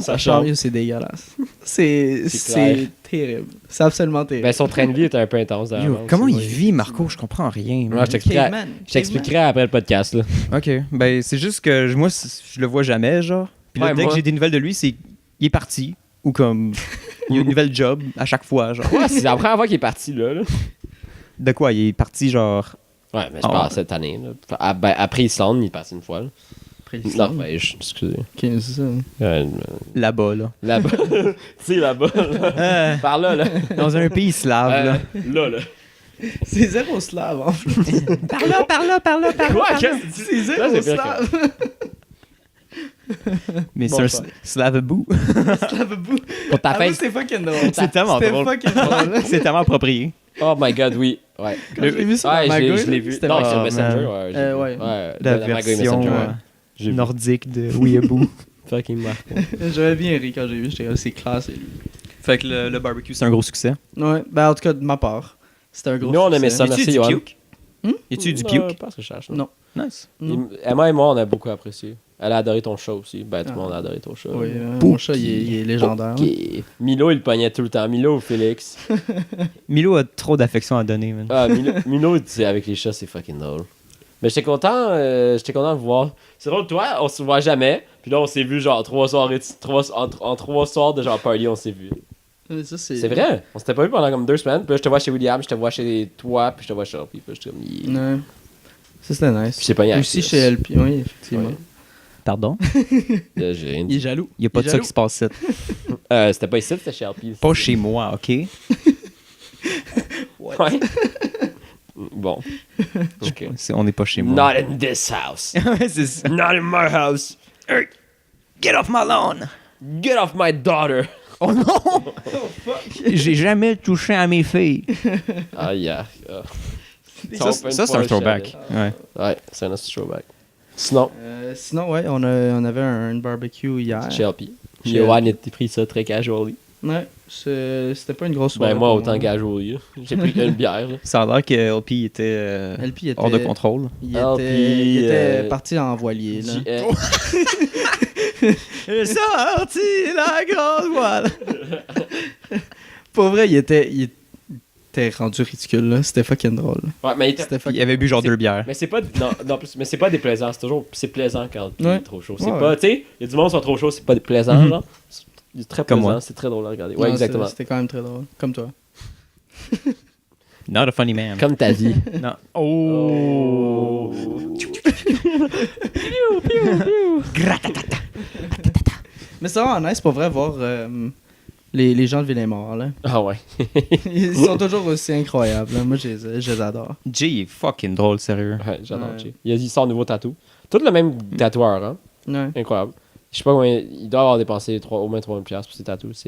sa chambre. chambre, c'est dégueulasse. C'est clair. terrible. C'est absolument terrible. Ben, son train de vie était un peu intense. Yo, dernièrement comment aussi. il vit, Marco? Je comprends rien. Moi, je t'expliquerai. Caveman. Je t'expliquerai après le podcast. Là. Ok, ben c'est juste que moi, je le vois jamais, genre. Puis là, Ouais, dès moi- que j'ai des nouvelles de lui, c'est il est parti. Ou comme, il y a une nouvelle job à chaque fois, genre. Ouais, c'est la première fois qu'il est parti là. De quoi? Il est parti, genre... Ouais, mais je Ah parle ouais. cette année. Là. Ben, après Islande, il est parti une fois. Là. Après l'Islande. Norvège, excusez. Ok, c'est ça. Là-bas, là. Là-bas. Tu sais, là-bas. Là. Par là, là. Dans un pays slave, là. Là. C'est zéro slave, en fait. Par là, par là, par là, par là. Quoi? Qu'est-ce que tu dis? C'est Ça, zéro c'est pire slave. Mais Bon, c'est un ça. slavabou. Slave bout. Pour ta Ah, moi, fête. c'est fucking drôle. C'est tellement C'était drôle. fucking drôle. C'est tellement approprié. Oh my god, oui. Ouais. Quand je l'ai vu sur Ouais, la magouille, je l'ai vu. c'était Non, vraiment- sur Oh, Messenger, man. ouais. j'ai vu. ouais. La Magouille version Messenger, ouais. J'ai vu. nordique de Weeaboo. Fucking marque. J'avais bien ri quand j'ai vu. J'étais comme, c'est classe. c'est lui. Fait que le barbecue, c'est un gros succès. Ouais, ben en tout cas, de ma part. C'était un gros Nous, on aimait succès. ça. Y a-tu merci, du Johan. puke? Y a-tu du puke? Pas ce que je cherche. Non. Nice. Non. Emma et moi, on a beaucoup apprécié. Elle a adoré ton show aussi. Ben, tout le Ah. monde a adoré ton show. Oui, mon chat, il est légendaire. Ok. Milo, il le pognait tout le temps. Milo ou Félix. Milo a trop d'affection à donner, man. Ah, Milo, tu sais, avec les chats, c'est fucking drôle. Mais j'étais content de le voir. C'est drôle, toi, on se voit jamais. Puis là, on s'est vu genre 3 soirées, en 3 soirs de genre party, on s'est vu. Mais ça, C'est vrai. On s'était pas vu pendant comme 2 semaines. Puis là, je te vois chez William, je te vois chez toi, puis je te vois chez Sharpie. Puis là, j'étais comme, yeah. Ouais. Ça, c'était nice. Puis j'ai pogné Aussi Axis. chez LP, oui, effectivement. Ouais. Pardon? Là, j'ai rien Il est dit. jaloux. Il y a pas Il de est ça jaloux. qui se passe ici. C'était pas ici, c'était chez Sharpie. Pas chez moi, OK? Ouais. Bon. Ok. On n'est pas chez moi. Not in this house. Ouais, c'est ça. Not in my house. Hey, get off my lawn! Get off my daughter. Oh non! J'ai jamais touché à mes filles. Ah, yeah. Ça, c'est un throwback. Ouais. Ouais, c'est un autre throwback. Sinon, Sinon, ouais, on avait un barbecue hier. chez LP. Chez Johan était pris ça très casually. Ouais, c'était pas une grosse soirée. Ben, moi, pour autant casually. Là. J'ai pris une bière. Là. Ça a l'air que LP était LP était, hors de contrôle. Il LP, était, parti en voilier. Là. Sorti la grande voile! Pour vrai, il était rendu ridicule. Là. C'était fucking drôle. Ouais, mais il était... C'était Il fucking... avait bu genre 2 bières. Mais c'est pas mais c'est pas déplaisant, c'est plaisant quand il Ouais. est trop chaud. C'est Ouais. pas, tu sais, il y a du monde qui sont trop chauds, c'est pas plaisant genre. C'est très Comme plaisant, moi. c'est très drôle à regarder. Non, Ouais, exactement. C'était quand même très drôle. Comme toi. Not a funny man. Comme ta vie. Non. Oh! Mais c'est vraiment nice pour vrai voir les gens de Villemort. Là. Ah ouais. Ils sont toujours aussi incroyables. Là. Moi, je les adore. Jay il est fucking drôle, sérieux. Ouais, j'adore Ouais. Jay. Il sort un nouveau tatou. Tout le même tatoueur, hein. Ouais. Incroyable. Je sais pas combien, il doit avoir dépensé au moins 3000$ pour ses tatous.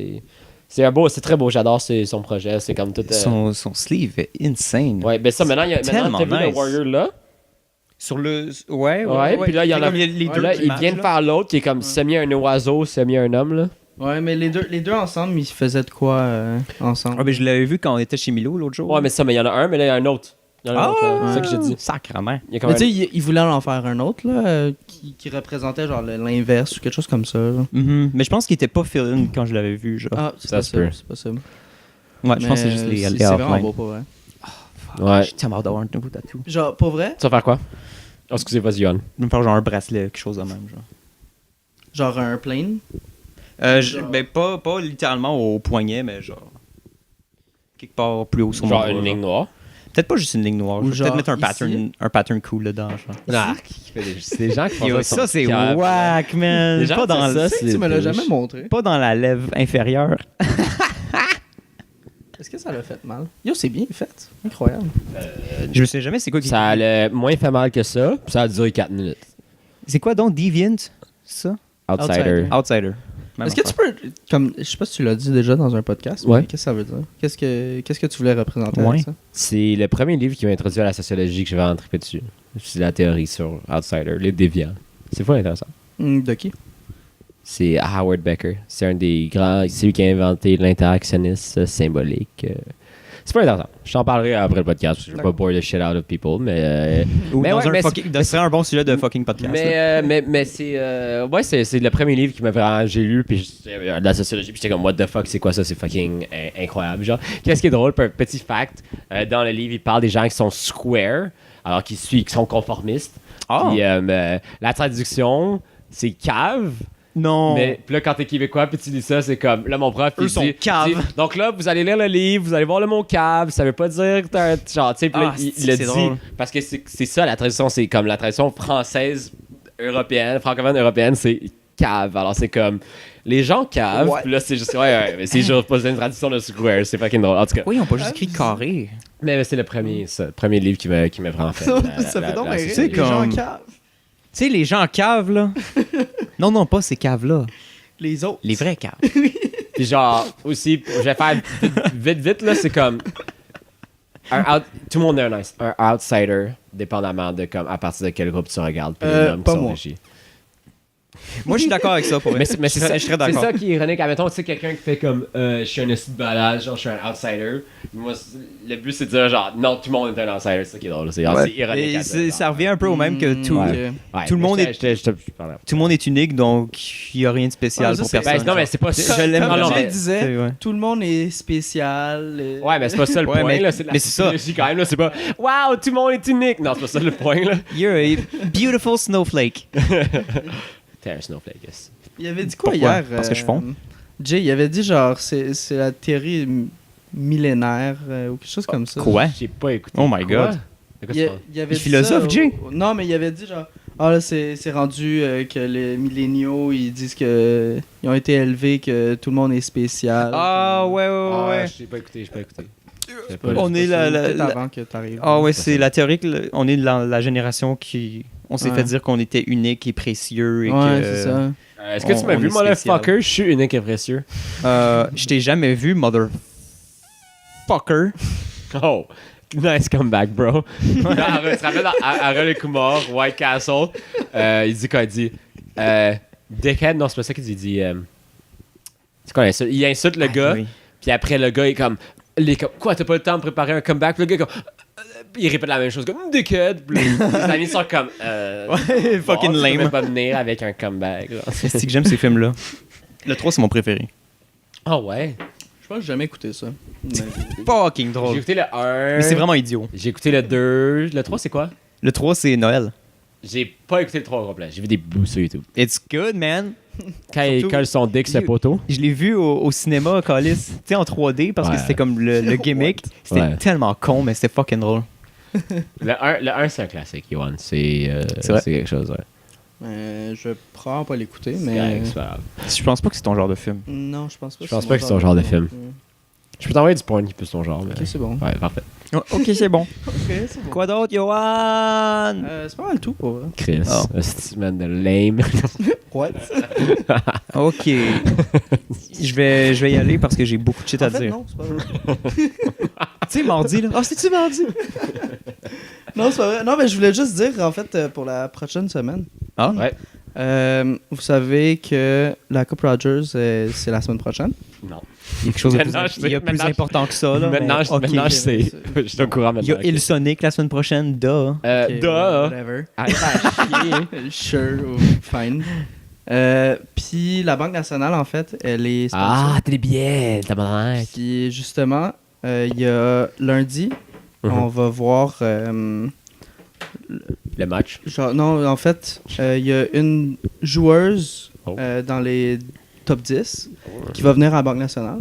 C'est très beau, j'adore son projet, c'est comme tout... Son sleeve est insane. Ouais, ben ça, maintenant, Tellement t'as vu le nice. Warrior là? Sur le... Ouais, Puis là, il y en a... Comme les deux Là, il images, vient de là. faire l'autre qui est comme semi un oiseau, semi un homme, là. Ouais, mais les deux ensemble, ils faisaient de quoi ensemble? Ah, ben je l'avais vu quand on était chez Milo l'autre jour. Ouais, mais il y en a un, mais là, il y a un autre. Il y en a un autre, là. C'est ça que j'ai dit. Sacrement. Il y a quand Mais même... tu sais, ils voulaient en faire un autre, là, qui représentait genre l'inverse ou quelque chose comme ça. Là. Mais je pense qu'il était pas fill-in quand je l'avais vu, genre. Ah, c'est Ça pas se peut. ça. C'est pas ça. Ouais, je pense que c'est juste les C'est vraiment outlines. beau, pour vrai. Ouais. J'ai tellement hâte d'avoir un nouveau tatou. Genre, pour vrai, Tu vas faire quoi? Oh, excusez, vas-y, Yohan. Je vais me faire genre un bracelet, quelque chose de même, genre. genre un plane. Ben, pas littéralement au poignet, mais genre. Quelque part plus haut sur mon Genre bras, une ligne genre. noire. Peut-être pas juste une ligne noire. Ou Je vais peut-être genre mettre ici. un pattern cool dedans, genre. Ah, c'est des gens qui font Yo, ça. ça, c'est whack, man. Les gens Pas qui dans, font ça, Tu sais que tu me l'as jamais montré. pas dans la lèvre inférieure. Est-ce que ça l'a fait mal? Yo, c'est bien fait. Incroyable. Je me souviens jamais c'est quoi qui... Ça allait moins fait mal que ça, puis ça a duré 4 minutes. C'est quoi donc, Deviant? Ça? Outsider. Outsider. Même Est-ce que tu peux. Comme, je sais pas si tu l'as dit déjà dans un podcast. Ouais. mais Qu'est-ce que ça veut dire? Qu'est-ce que tu voulais représenter Ouais. avec ça? C'est le premier livre qui m'a introduit à la sociologie que je vais en triper dessus. C'est la théorie sur Outsider, les déviants. C'est fou intéressant. De qui? C'est Howard Becker. C'est un des grands. C'est lui qui a inventé l'interactionnisme symbolique. C'est pas intéressant. Je t'en parlerai après le podcast. Parce que je veux pas bore the shit out of people, mais. Ou mais dans ouais, un mais fucking... Ce serait un bon sujet de fucking podcast. là. mais c'est. Ouais, c'est le premier livre qui m'a vraiment. J'ai lu, puis de la sociologie, puis j'étais comme, what the fuck, c'est quoi ça? C'est fucking incroyable. Genre, qu'est-ce qui est drôle? Petit fact, dans le livre, il parle des gens qui sont square, alors qui sont conformistes. Ah. Puis la traduction, c'est cave. Non. Mais puis là, quand t'es québécois, puis tu dis ça, c'est comme. Là, mon prof, Eux il sont dit. caves. dit, donc là, vous allez lire le livre, vous allez voir le mot cave, ça veut pas dire que t'as un. Genre, tu sais, puis là, Ah, il le c'est dit. drôle. Parce que c'est ça, la traduction, c'est comme la traduction française, européenne, francophone européenne, c'est cave. Alors, c'est comme. Les gens cave, Ouais. puis là, c'est juste. Ouais, mais c'est juste pas une traduction de square, c'est fucking drôle. En tout cas. Oui, ils ont pas juste écrit carré. Mais c'est le premier, ça, le premier livre qui m'a vraiment fait. Ça fait donc la- rire, c'est les gens comme- caves. Tu sais, les gens caves, là. non, pas ces caves-là. Les autres. Les vrais caves. Puis genre, aussi, je vais faire vite, là, c'est comme... tout le monde est un outsider, dépendamment de comme, à partir de quel groupe tu regardes, puis les noms pas qui sont moi. régis. Moi, je suis d'accord avec ça, pour vrai. Mais c'est ça, Je serais d'accord. c'est ça qui est ironique. Admettons, tu sais, quelqu'un qui fait comme je suis un esti de balade, genre je suis un outsider. Moi, le but c'est de dire genre non, tout le monde est un outsider, c'est ça qui est drôle. C'est Ouais. c'est ironique. Et à dire, ça revient un peu au même que tout. Ouais. Ouais, tout le monde mais est- je parlais. Tout le monde est unique, donc il n'y a rien de spécial Ah, ça, pour c'est- personne. Ben, non, mais c'est pas ça. Je l'aime Non, Comme non, je mais- disais, C'est- ouais. tout le monde est spécial. Ouais, mais c'est pas ça le Ouais, point, mais- là. C'est de la mais c'est ça. psychologie quand même, là. C'est pas waouh, tout le monde est unique. Non, c'est pas ça le point, là. You're a beautiful snowflake. T'es un snowflake, yes. Il avait dit quoi Pourquoi? hier? Parce que je fonds. Jay, il avait dit genre, c'est la théorie millénaire ou quelque chose comme ça. Quoi? J'ai pas écouté. Oh my Quoi? god. De quoi Il, tu parles? il avait Le dit philosophe, ça Jay? Non, mais il avait dit genre, ah là, c'est rendu que les milléniaux, ils disent que ils ont été élevés, que tout le monde est spécial. Ah, ouais, ouais, Ah, ouais. j'ai pas écouté, j'ai pas écouté. J'ai Pas- pas- On est la- peut-être la- avant que t'arrives. Ah ouais, c'est la théorie on est la génération qui... On s'est Ouais. fait dire qu'on était unique et précieux et Ouais, que... c'est ça. Est-ce que tu m'as on vu, est motherfucker? Je suis unique et précieux. Je t'ai jamais vu, motherfucker. Oh, nice comeback, bro. Tu te rappelles à Relais Kumar, White Castle, il dit quoi? Il dit Dickhead, non, c'est pas ça qu'il dit. Il dit c'est quoi l'insulte? Il insulte le gars, oui. puis après le gars est comme quoi, t'as pas le temps de préparer un comeback? Puis le gars est comme il répète la même chose comme Dickhead. Puis les amis sont comme Ouais, fucking bon, tu lame. devrais pas venir avec un comeback. genre. C'est que j'aime ces films-là. Le 3, c'est mon préféré. Ah ouais. Je pense que j'ai jamais écouté ça. Fucking J'ai drôle. écouté le 1. Mais c'est vraiment idiot. J'ai écouté le 2. Le 3, c'est quoi? Le 3, c'est Noël. J'ai pas écouté le 3 au complet. J'ai vu des bouts sur YouTube. It's good, man. Quand il Surtout- colle son dick sur le You- poteau. Je l'ai vu au cinéma, Calis. Tu sais, en 3D, parce Ouais. que c'était comme le gimmick. C'était Ouais. tellement con, mais c'était fucking drôle. Le 1 c'est un classique, Yohan. C'est vrai. c'est quelque chose, ouais. Je vais probablement pas l'écouter, C'est mais. correct, c'est pas grave. Je pense pas que c'est ton genre de film. Non, je pense pas. Je pense pas que c'est ton genre de film. Je peux t'envoyer du porn qui peut ton genre. Mais... Ok, c'est bon. Ouais, parfait. Oh, ok, c'est bon. Ok, c'est bon. Quoi d'autre, Johan? C'est pas mal tout pour vrai. Chris, Oh. hostie, man de lame. What? Ok. je vais y aller parce que j'ai beaucoup de shit à En fait, dire. non, c'est pas vrai. Tu sais, mardi, là. Ah, c'est-tu mardi? Non, c'est pas vrai. Non, mais je voulais juste dire, en fait, pour la prochaine semaine. Ah? Ouais. Vous savez que la Coupe Rogers, c'est la semaine prochaine. Non. Il y a quelque chose de plus, Maintenant, je sais. il y a plus Maintenant, important que ça, là. Maintenant, mais- je, ok. maintenant, je sais. ok. Je suis au courant Il y maintenant. a Il Sonic la semaine prochaine, duh. Ok, Duh. Whatever. Arrête à chier. Sure, fine. Puis la Banque nationale, en fait, elle est Ah, sponsor. t'es bien, t'as mal. Puis justement, il y a lundi, on va voir... Le match. genre, non, en fait, il y a une joueuse Oh. dans les top 10 qui va venir à la Banque nationale.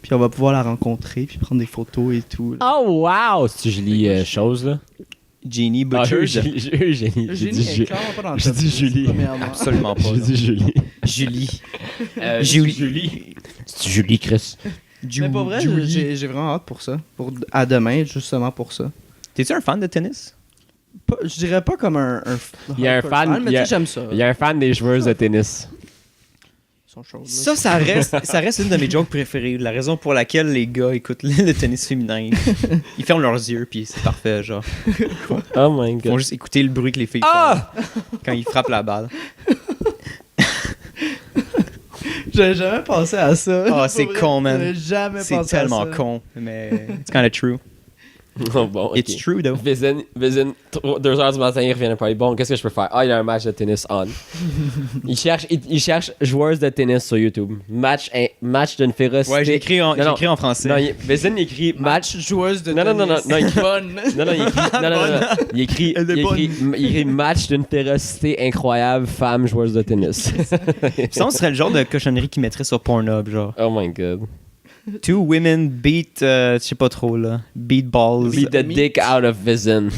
Puis on va pouvoir la rencontrer, puis prendre des photos et tout. là. Oh, wow! C'est Julie chose, là. Jeannie Ah, Butchers. Julie. J'ai J'ai dit clairement pas dans le j'ai top dit 10, Julie. premièrement. Absolument pas. J'ai là. dit Julie. Julie. Julie. C'est Julie, Chris. Mais pour vrai, j'ai vraiment hâte pour ça. À demain, justement pour ça. T'es-tu un fan de tennis? Je dirais pas comme un Il y a un fan, mais il y a- tu sais, j'aime ça. Il y a un fan des joueuses de tennis. Ils sont chauds, là. Ça reste une de mes jokes préférées. La raison pour laquelle les gars écoutent le tennis féminin. Ils ferment leurs yeux, puis c'est parfait, genre. Oh my Ils font god. juste écouter le bruit que les filles font quand ils frappent la balle. J'avais jamais pensé à ça. Ah, c'est Pour vrai, con, man. J'avais jamais C'est pensé à tellement ça. con, mais it's kind of true. Oh, bon, ok. It's true, though. Vizin, 2h du matin, il revient à parler. Bon, qu'est-ce que je peux faire? Ah, il y a un match de tennis on. il cherche joueuses de tennis sur YouTube. Match d'une férocité. Ouais, j'ai écrit Non, non. en français. Non, Vizin écrit match. Joueuse de Non, non, non, non, tennis. non, il écrit- Bonne. Non, non, il écrit. Non, non, non, non. Il écrit, Elle est il écrit match d'une férocité incroyable, femme joueuse de tennis. Ça, on serait le genre de cochonnerie qu'ils mettraient sur Pornhub, genre. Oh my god. Two women beat, je sais pas trop, là. Beat balls Beat the dick out of Vizin.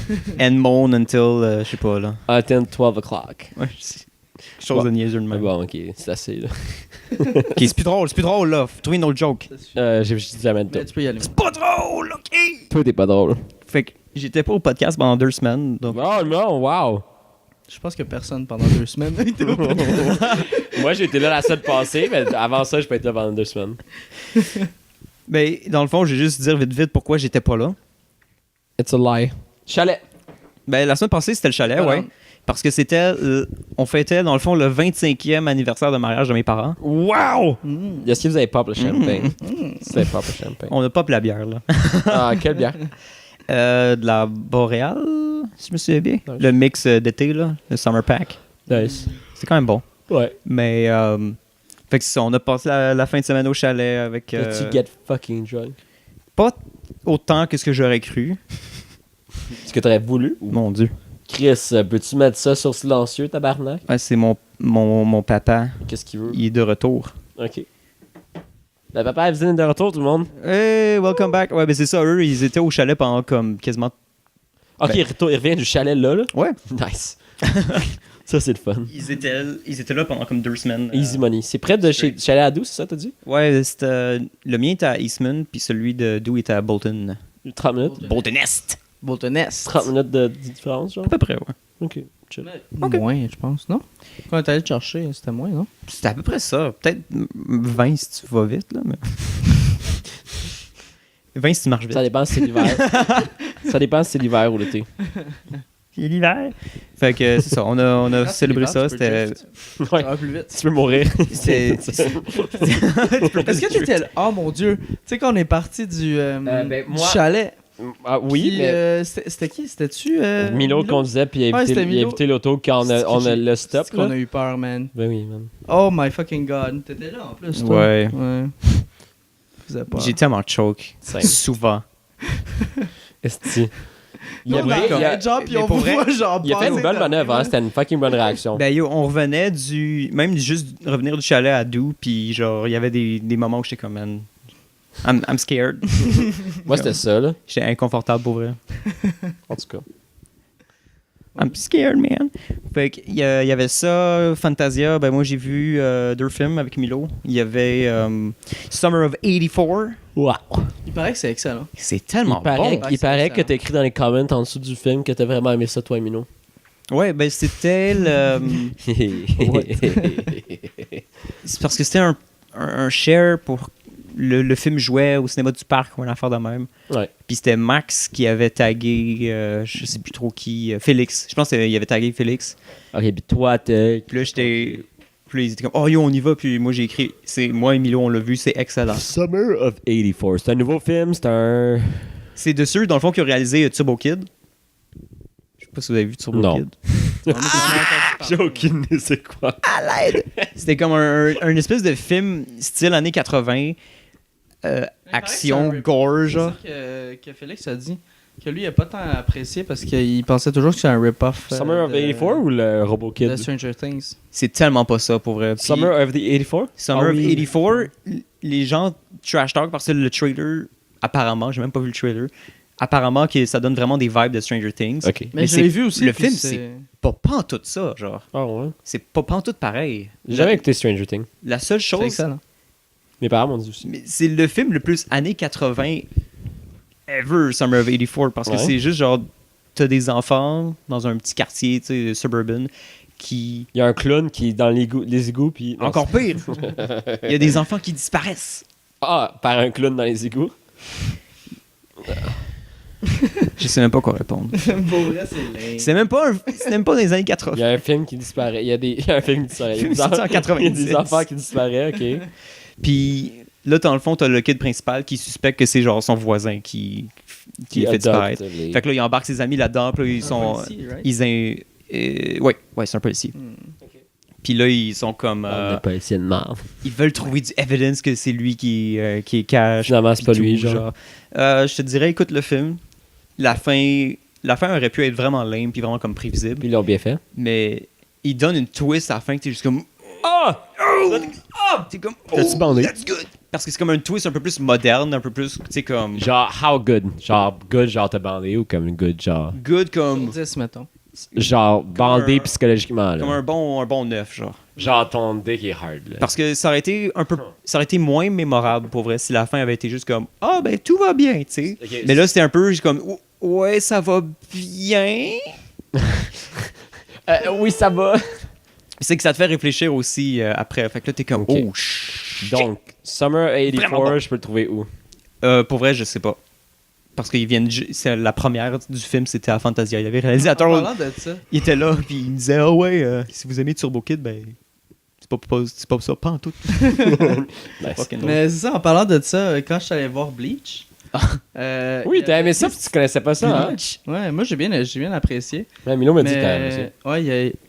and moan until, je sais pas, là. Until 12 o'clock. Ouais, c'est quelque chose de niaiseux de Mais même. bon, ok, c'est assez là. Ok, c'est plus drôle, là. Faut trouver une autre joke. J'ai dit jamais de Mais tu peux y aller. Pas drôle, ok? Toi, t'es pas drôle. Fait que j'étais pas au podcast pendant 2 semaines, donc... Oh non, wow! Je pense que personne pendant 2 semaines n'a été au podcast. Moi, j'ai été là la semaine passée, mais avant ça, je peux être là pendant 2 semaines. Ben, dans le fond, je vais juste dire vite pourquoi j'étais pas là. It's a lie. Chalet. Ben, la semaine passée, c'était le chalet, Voilà. ouais. Parce que c'était... on fêtait, dans le fond, le 25e anniversaire de mariage de mes parents. Wow! Est-ce que vous avez pop le champagne? C'est pop le champagne. On a pas la bière, là. Ah, quelle bière? De la Boréal, si je me souviens bien. Nice. Le mix d'été, là. Le Summer Pack. Nice. C'est quand même bon. Ouais. Mais... fait que c'est ça, on a passé la fin de semaine au chalet avec... Did you get fucking drunk? pas autant que ce que j'aurais cru. Ce que t'aurais voulu? Mon Dieu. Chris, peux-tu mettre ça sur silencieux, tabarnak? Ouais, c'est mon papa. Qu'est-ce qu'il veut? Il est de retour. Ok. Le papa est venu de retour, tout le monde. Hey, welcome back. Ouais, ben c'est ça, eux, ils étaient au chalet pendant comme quasiment... Ok, Ben- il revient du chalet là. Ouais. Nice. Ça, c'est le fun. Ils étaient là pendant comme 2 semaines. Easy money. C'est près de chez Chalet à 12, c'est ça, t'as dit? Ouais, c'était... le mien était à Eastman, puis celui de Dou était à Bolton. 30 minutes. Bolton Est. Bolton Est. 30 minutes de différence, genre? À peu près, ouais. Ok, chill. Moins, je pense, non? Quand on est allé te chercher, c'était moins, non? C'était à peu près ça. Peut-être 20 si tu vas vite, là, mais... 20 si tu marches vite. Ça dépend si c'est l'hiver. Ça dépend si c'est l'hiver ou l'été. Il est l'hiver. Fait que c'est ça, on a Quand c'est célébré l'hiver, ça. tu peux C'était... drift. Ouais. Ça va plus vite. Tu peux mourir. C'est... Est-ce que t'étais là? Oh mon dieu! Tu sais, quand on est parti du ben, du moi- chalet. Ah, oui, puis, mais c'était qui? C'était-tu. Milo conduisait, puis il a Ouais, évité, c'était il a Milo. évité l'auto quand on a le stop. C'est qu'on Là. a eu peur, man. Ben oui, man. Oh my fucking god. T'étais là en plus, toi. Ouais. Ouais. Faisais peur. J'ai tellement choke. Simple. Souvent. Esti. Il On a, arrête, il a- genre, puis mais on pour voit genre il a fait une passer bonne dans- manœuvre, hein. C'était une fucking bonne réaction. Ben yo, on revenait même juste revenir du chalet à Dou, puis genre, il y avait des moments où j'étais comme, man, I'm scared. Moi, c'était ça, là. J'étais inconfortable pour vrai. En tout cas. I'm scared, man. Fait qu'il y avait ça, Fantasia. Ben moi, j'ai vu 2 films avec Milo. Il y avait Summer of 84. Wow. Il paraît que c'est excellent. C'est tellement bon. Il paraît que t'as écrit dans les comments en dessous du film que t'as vraiment aimé ça, toi, Mino. Ouais, ben c'était le... c'est parce que c'était un share pour le film jouait au cinéma du parc ou une affaire de même. Ouais. Puis c'était Max qui avait tagué, je sais plus trop qui, Félix. Je pense qu'il avait tagué Félix. Ok, puis toi, t'es. Puis là, puis là, ils étaient comme, oh yo, on y va. Puis moi, j'ai écrit, moi et Milo, on l'a vu, c'est excellent. Summer of 84. C'est un nouveau film, c'est un. C'est de ceux, dans le fond, qui ont réalisé Turbo Kid. Je sais pas si vous avez vu Turbo Non. Kid. J'ai aucune idée c'est quoi. À l'aide! C'était comme un espèce de film style années 80, action, gore, genre. C'est ça que Félix a dit. Que lui, il a pas tant apprécié parce qu'il pensait toujours que c'était un rip-off. Summer of 84 ou le Robot Kid? de Stranger Things. C'est tellement pas ça, pour vrai. Puis Summer of the 84? Summer Ah of oui. 84, les gens trash talk parce que le trailer, apparemment, j'ai même pas vu le trailer, apparemment que ça donne vraiment des vibes de Stranger Things. Ok. Mais je c'est- l'ai vu aussi. le puis film, c'est pas en tout ça, genre. Ah ouais. C'est pas en tout pareil. J'ai jamais écouté Stranger Things. La seule C'est chose, excellent. Mes parents m'ont dit aussi. mais c'est le film le plus années 80 ever, Summer of 84, parce que Ouais. c'est juste genre, t'as des enfants dans un petit quartier, tu sais, suburban, qui... Il y a un clown qui est dans les égouts, puis. non, Encore pire! Il y a des enfants qui disparaissent. Ah, par un clown dans les égouts. Je sais même pas quoi répondre. Pour vrai, c'est lame. C'est même pas dans les années 80. Il y a un film qui disparaît. Il y a un film qui disparaît. Il y a des Sorti en il y a 90. des enfants qui disparaissent, ok. Puis là, dans le fond, t'as le kid principal qui suspecte que c'est genre son voisin qui le fait disparaître. Fait que là, il embarque ses amis là-dedans, puis là, ils sont... Ouais, c'est un policier. Puis là, ils sont comme... On n'a pas essayé de mort. ils veulent trouver du evidence que c'est lui qui est cash. Finalement, c'est puis pas lui, tout, genre. Je te dirais, écoute le film. La fin aurait pu être vraiment lame puis vraiment comme prévisible. Puis ils l'ont bien fait. Mais il donne une twist à la fin que t'es juste comme... Ah! T'es comme... T'as-tu bandé? That's good! Parce que c'est comme un twist un peu plus moderne, un peu plus, tu sais, comme... Genre, how good? Genre, good, genre t'as bandé ou comme good, genre. Good comme... 10, mettons. Genre, bandé un- psychologiquement, là. Comme un bon neuf, genre. Genre, ton dick est hard, là. Parce que ça aurait été moins mémorable, pour vrai, si la fin avait été juste comme « Ah, ben, tout va bien, tu sais. Ok, Mais là, c'était un peu juste comme « Ouais, ça va bien. » Oui, ça va. C'est que ça te fait réfléchir aussi après. Fait que là, t'es comme Ok. « Oh, shit. Donc, Summer Vraiment 84, bon. je peux le trouver où? Pour vrai, je sais pas. Parce que c'est la première du film, c'était à Fantasia. Il y avait le réalisateur, En parlant de ça, il était là, puis il me disait « Ah ouais, si vous aimez Turbo Kid, ben, c'est pas ça, pas en tout. Nice. Fucking mais c'est ça, en parlant de ça, quand je suis allé voir Bleach. Oui, t'as aimé ça, puis tu connaissais pas ça, hein? Ouais, moi j'ai bien apprécié. Ouais, Milo m'a dit que t'as aimé ça. Ouais,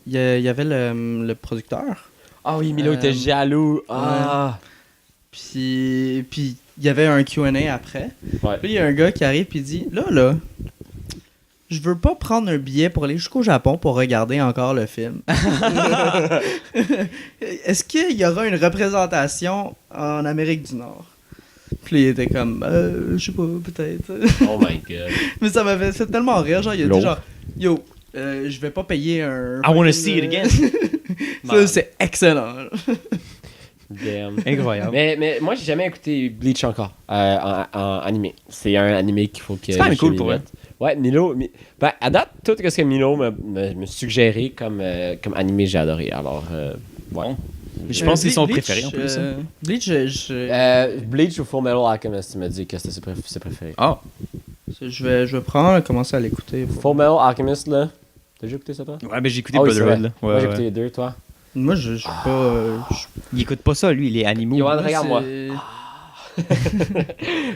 il y avait le producteur. Ah oui, Milo était jaloux. Ah! Puis il y avait un Q&A après. Ouais. Puis il y a un gars qui arrive puis il dit là, je veux pas prendre un billet pour aller jusqu'au Japon pour regarder encore le film. Est-ce qu'il y aura une représentation en Amérique du Nord? Puis il était comme je sais pas, peut-être. Oh my god. Mais ça m'avait fait tellement rire, genre il a Lourd. dit genre yo, je vais pas payer un I wanna see it again. Ça c'est excellent. Damn. Incroyable. Mais moi, j'ai jamais écouté Bleach encore en animé. C'est un animé qu'il faut que. C'est quand même je cool m'y pour mette. Ouais, Milo. Ben, à date, tout ce que Milo me suggérait comme animé, j'ai adoré. Alors, ouais. Bon. Je pense que c'est son Bleach, préféré en plus. hein. Bleach, je Bleach ou Full Metal Alchemist, tu m'as dit que c'était ses préférés. Ah, vais prendre commencer à l'écouter. Full Metal Alchemist, là. T'as déjà écouté ça, toi? ouais, ben j'ai écouté Ah oui, c'est Brotherhood. vrai. Là. Moi, Ouais, j'ai ouais. écouté les deux, toi. Moi, je suis pas. Il écoute pas ça, lui, il est animaux. Yoann, regarde-moi.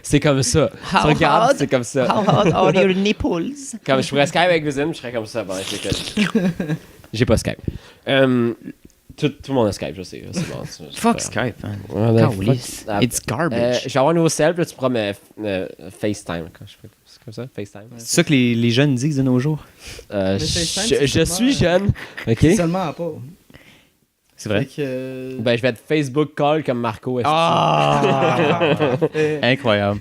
C'est comme ça. Tu regardes, c'est comme ça. How hot are your nipples? Comme je pourrais Skype avec Vizine, je serais comme ça. Bon, je l'écoute. J'ai pas Skype. Tout le monde a Skype, je sais. C'est bon, c'est Fuck pas- Skype, man. Ouais, ben, Calisse. fuck. Ah, It's garbage. je vais avoir un nouveau cell, puis là, tu pourras me FaceTime. Quand je fais c'est comme ça, FaceTime. C'est ça que les jeunes disent de nos jours. Euh, FaceTime, je c'est je suis seulement- jeune, ok? Seulement pas. C'est vrai? Fait que, Ben, je vais être Facebook call comme Marco. est-ce que Ah! Incroyable.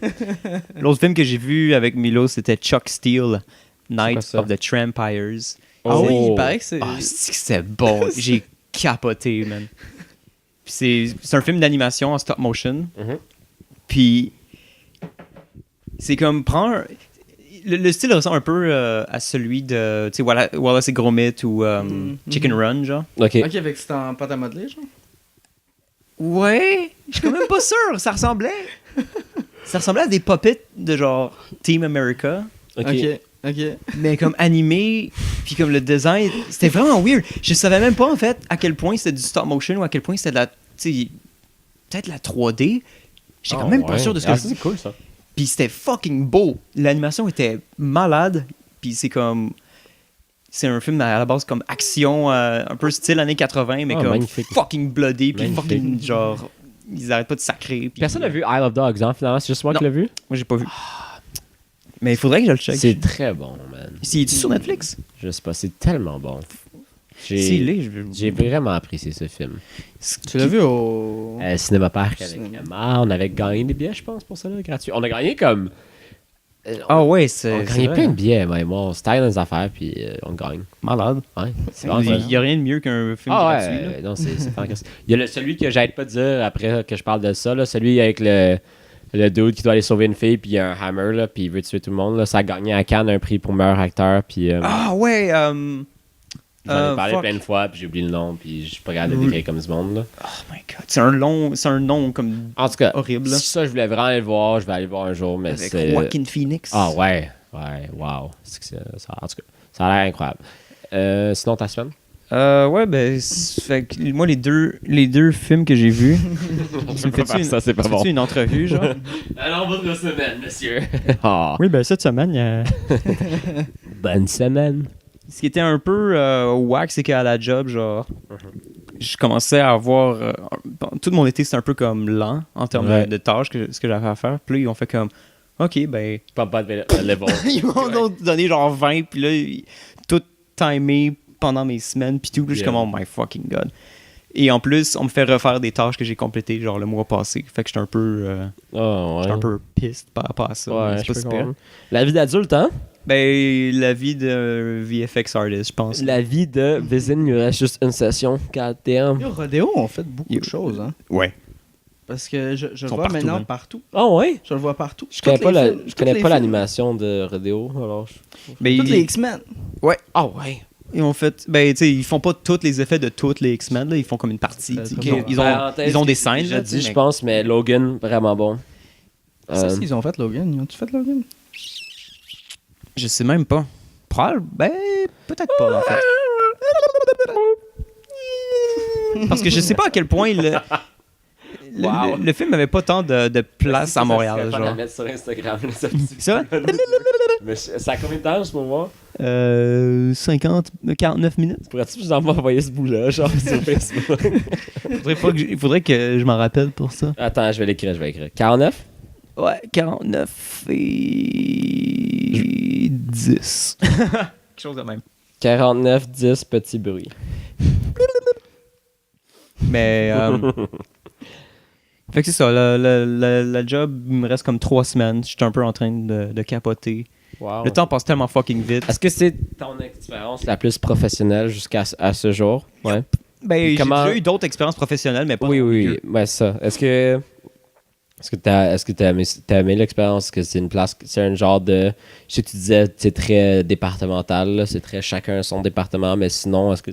L'autre film que j'ai vu avec Milo, c'était Chuck Steele, quoi Night ça? of the Trampires. Ah Oh. oui, il paraît que c'est. Ah, c'est que c'était bon. J'ai capoté, man. Puis c'est un film d'animation en stop motion. Mhm. Puis c'est comme prendre. Le style ressemble un peu à celui de tu sais, Wallace et Gromit ou Chicken Run, genre. Ok. Ok, avec c'est en pâte à modeler, genre. Ouais, je suis quand même pas sûr. Ça ressemblait à des puppets de genre Team America, Ok. Ok. mais comme animé, puis comme le design, c'était vraiment weird. Je savais même pas en fait à quel point c'était du stop motion ou à quel point c'était de la, tu sais, peut-être la 3D. J'étais quand même pas sûr de ce que c'est cool ça. Puis c'était fucking beau. L'animation était malade. Puis c'est un film à la base comme action, un peu style années 80, mais Ah, comme magnifique. fucking bloodé. Puis Magnifique. fucking genre. Ils arrêtent pas de sacrer. Puis, Personne n'a vu Isle of Dogs, hein, finalement. C'est juste moi Non. qui l'ai vu. Moi, j'ai pas vu. Mais il faudrait que je le check. C'est très bon, man. C'est sur Netflix? Je sais pas, c'est tellement bon. S'il est, J'ai vraiment apprécié ce film. Tu l'as vu au. Cinéma Park avec Cinéma. Emma, on avait gagné des billets, je pense, pour ça, là, gratuit. On a gagné comme. Ah ouais, on c'est. a gagné plein de billets, moi et moi. On se taille dans les affaires, puis on gagne. Malade. Ouais, c'est vraiment Il y a rien de mieux qu'un film Ah gratuit. là. ouais, non, c'est fantastique. Il y a celui que j'arrête pas de dire après que je parle de ça, là, celui avec le dude qui doit aller sauver une fille, puis il y a un hammer, là, puis il veut tuer tout le monde. Là, ça a gagné à Cannes un prix pour meilleur acteur, puis Ah ouais, j'en ai parlé fuck. plein de fois, puis j'ai oublié le nom, puis je suis pas capable de décrire comme du monde. Là. Oh my god. C'est un nom comme En tout cas, horrible. là. ça, je voulais vraiment aller le voir, je vais aller le voir un jour, mais Avec c'est... Joaquin Phoenix. Ah ouais, wow. En tout cas, ça a l'air incroyable. Sinon, ta semaine? Ouais, ben, fait que moi, les deux films que j'ai vus, tu me fais-tu Ça, c'est pas bon. une entrevue, genre? Alors, bonne semaine, monsieur. Ah, Oui, ben, cette semaine, bonne semaine. ce qui était un peu whack, c'est qu'à la job, genre, je commençais à avoir... tout mon été, c'était un peu comme lent en termes Ouais. de tâches, ce que j'avais à faire. Puis là, ils ont fait comme, OK, ben... Pas de level. ils m'ont donc donné genre 20, puis là, tout timé pendant mes semaines, puis tout. Puis je suis Yeah. comme, oh my fucking god. Et en plus, on me fait refaire des tâches que j'ai complétées, genre le mois passé. Fait que j'étais un peu... Oh, J'étais ouais. un peu piste par rapport à ça. Ouais, mais je c'est pas peux super. comprendre. La vie d'adulte, hein? Ben, la vie de VFX artist, je pense. La vie de Vézine, il nous reste juste une session. God damn. Yo, Rodéo, on fait beaucoup Yo. de choses, hein. Ouais. Parce que je le sont vois partout, maintenant man. partout. Oh, ouais? Je le vois partout. Je connais pas, Toutes les films. l'animation de Rodeo, alors... Ben, Toutes les X-Men. Ah ouais. ils ont fait... Ben, tu sais, ils font pas tous les effets de toutes les X-Men, là. Ils font comme une partie. Ben, tu sais. comme Ils, ça. ont, Parenthèse, ils ont des j'ai scènes, déjà là, dit, tu sais, je pense, mais Logan, vraiment bon. Ça, ils ont fait Logan. Ils ont-tu fait Logan? Je sais même pas. Ben, peut-être pas, en fait. Parce que je sais pas à quel point Wow. le film avait pas tant de place à Montréal, Ça serait fun à genre. mettre sur Instagram. Ça? Mais ça a combien de temps, ce moment? 49 minutes. Pourrais-tu nous envoyer ce bout-là, genre, sur Facebook? Il faudrait que je m'en rappelle pour ça. Attends, je vais l'écrire. 49? Ouais, 49 et 10. Quelque chose de même. 49, 10, petit bruit. Mais... fait que c'est ça, la job, il me reste comme 3 semaines. Je suis un peu en train de capoter. Wow. Le temps passe tellement fucking vite. Est-ce que c'est ton expérience la plus professionnelle jusqu'à ce jour? Ouais. Ben, Comment- j'ai déjà eu d'autres expériences professionnelles, mais pas Oui, dans le oui, milieu. ouais, ça. Est-ce que t'as aimé l'expérience? Est-ce que c'est une place, c'est un genre de, je sais que tu disais, c'est très départemental, là, c'est très chacun son département, mais sinon, qu'est-ce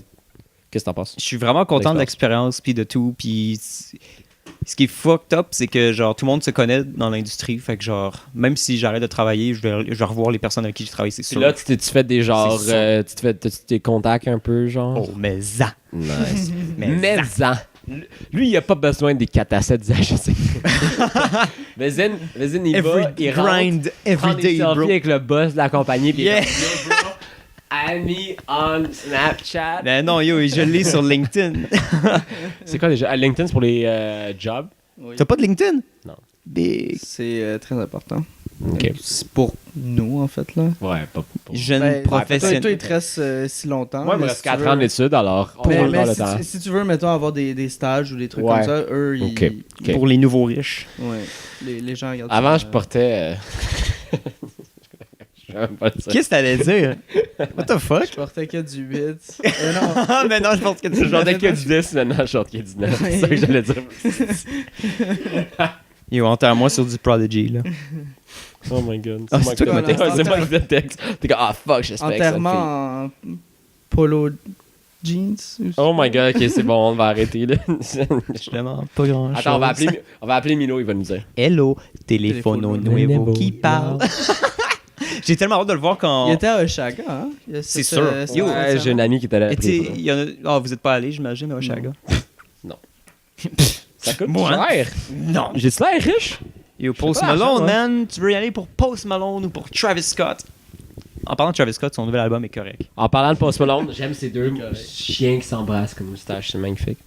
que t'en penses? Je suis vraiment content de l'expérience, puis de tout, puis... Ce qui est fucked up, c'est que genre tout le monde se connaît dans l'industrie, fait que genre même si j'arrête de travailler, je vais revoir les personnes avec qui j'ai travaillé, c'est Puis sûr. là, tu fais des genres, C'est t'as-tu des contacts un peu, genre? Oh, mais ça. Nice. Mais ça. Lui, il a pas besoin des 4 à 7 HEC. Vezine, il va, il rentre, prend des every day, selfies bro. avec le boss de la compagnie, puis Yeah. il est comme, Yo, bro, ami on Snapchat. Ben non, yo, je l'ai sur LinkedIn. C'est quoi déjà? LinkedIn, c'est pour les jobs? T'as pas de LinkedIn? Non. Big. C'est très important. Ok. C'est pour nous, en fait, là. Ouais, pas. Jeune Ben, professionnel. Toi, il te reste si longtemps. Moi, il me mais reste si tu 4 veux- ans d'études, alors on Mais, va mais avoir le si, temps. si tu veux, mettons, avoir des stages ou des trucs Ouais. comme ça, eux, Ok. ils... Pour les nouveaux riches. Ouais. Les gens regardent Avant, ça, je portais... Je vais même pas le dire. Qu'est-ce que t'allais dire? What the fuck? Je portais que du 8. Non. Ah, mais non, je pense que tu Je portais que du 10, maintenant je porte que du 9. C'est ça que j'allais dire. Yo, enterre-moi sur du Prodigy, là. Oh my god. Ah, c'est toi qui m'as texte. C'est moi qui le texte. T'es comme, ah fuck, j'espère que ça le fait. Enterrement en polo jeans. Oh my god, ok, c'est bon, on va arrêter là. Justement, pas grand chose. Attends, on va appeler Milo, il va nous dire. Hello, téléphone nuevo qui parle. J'ai tellement hâte de le voir quand. Il était à Oshaga, hein? C'est sûr. cette Yo, Ouais, j'ai un ami qui était là. Et tu sais, il y en a. Ah, vous êtes pas allé, j'imagine, à Oshaga. Ça coûte Moi? cher. Non. J'ai-tu l'air riche? Yo, Post pas, Malone, l'argent, man. Tu veux y aller pour Post Malone ou pour Travis Scott? En parlant de Travis Scott, son nouvel album est correct. En parlant de Post Malone, j'aime ces deux chiens qui s'embrassent comme moustache, c'est magnifique.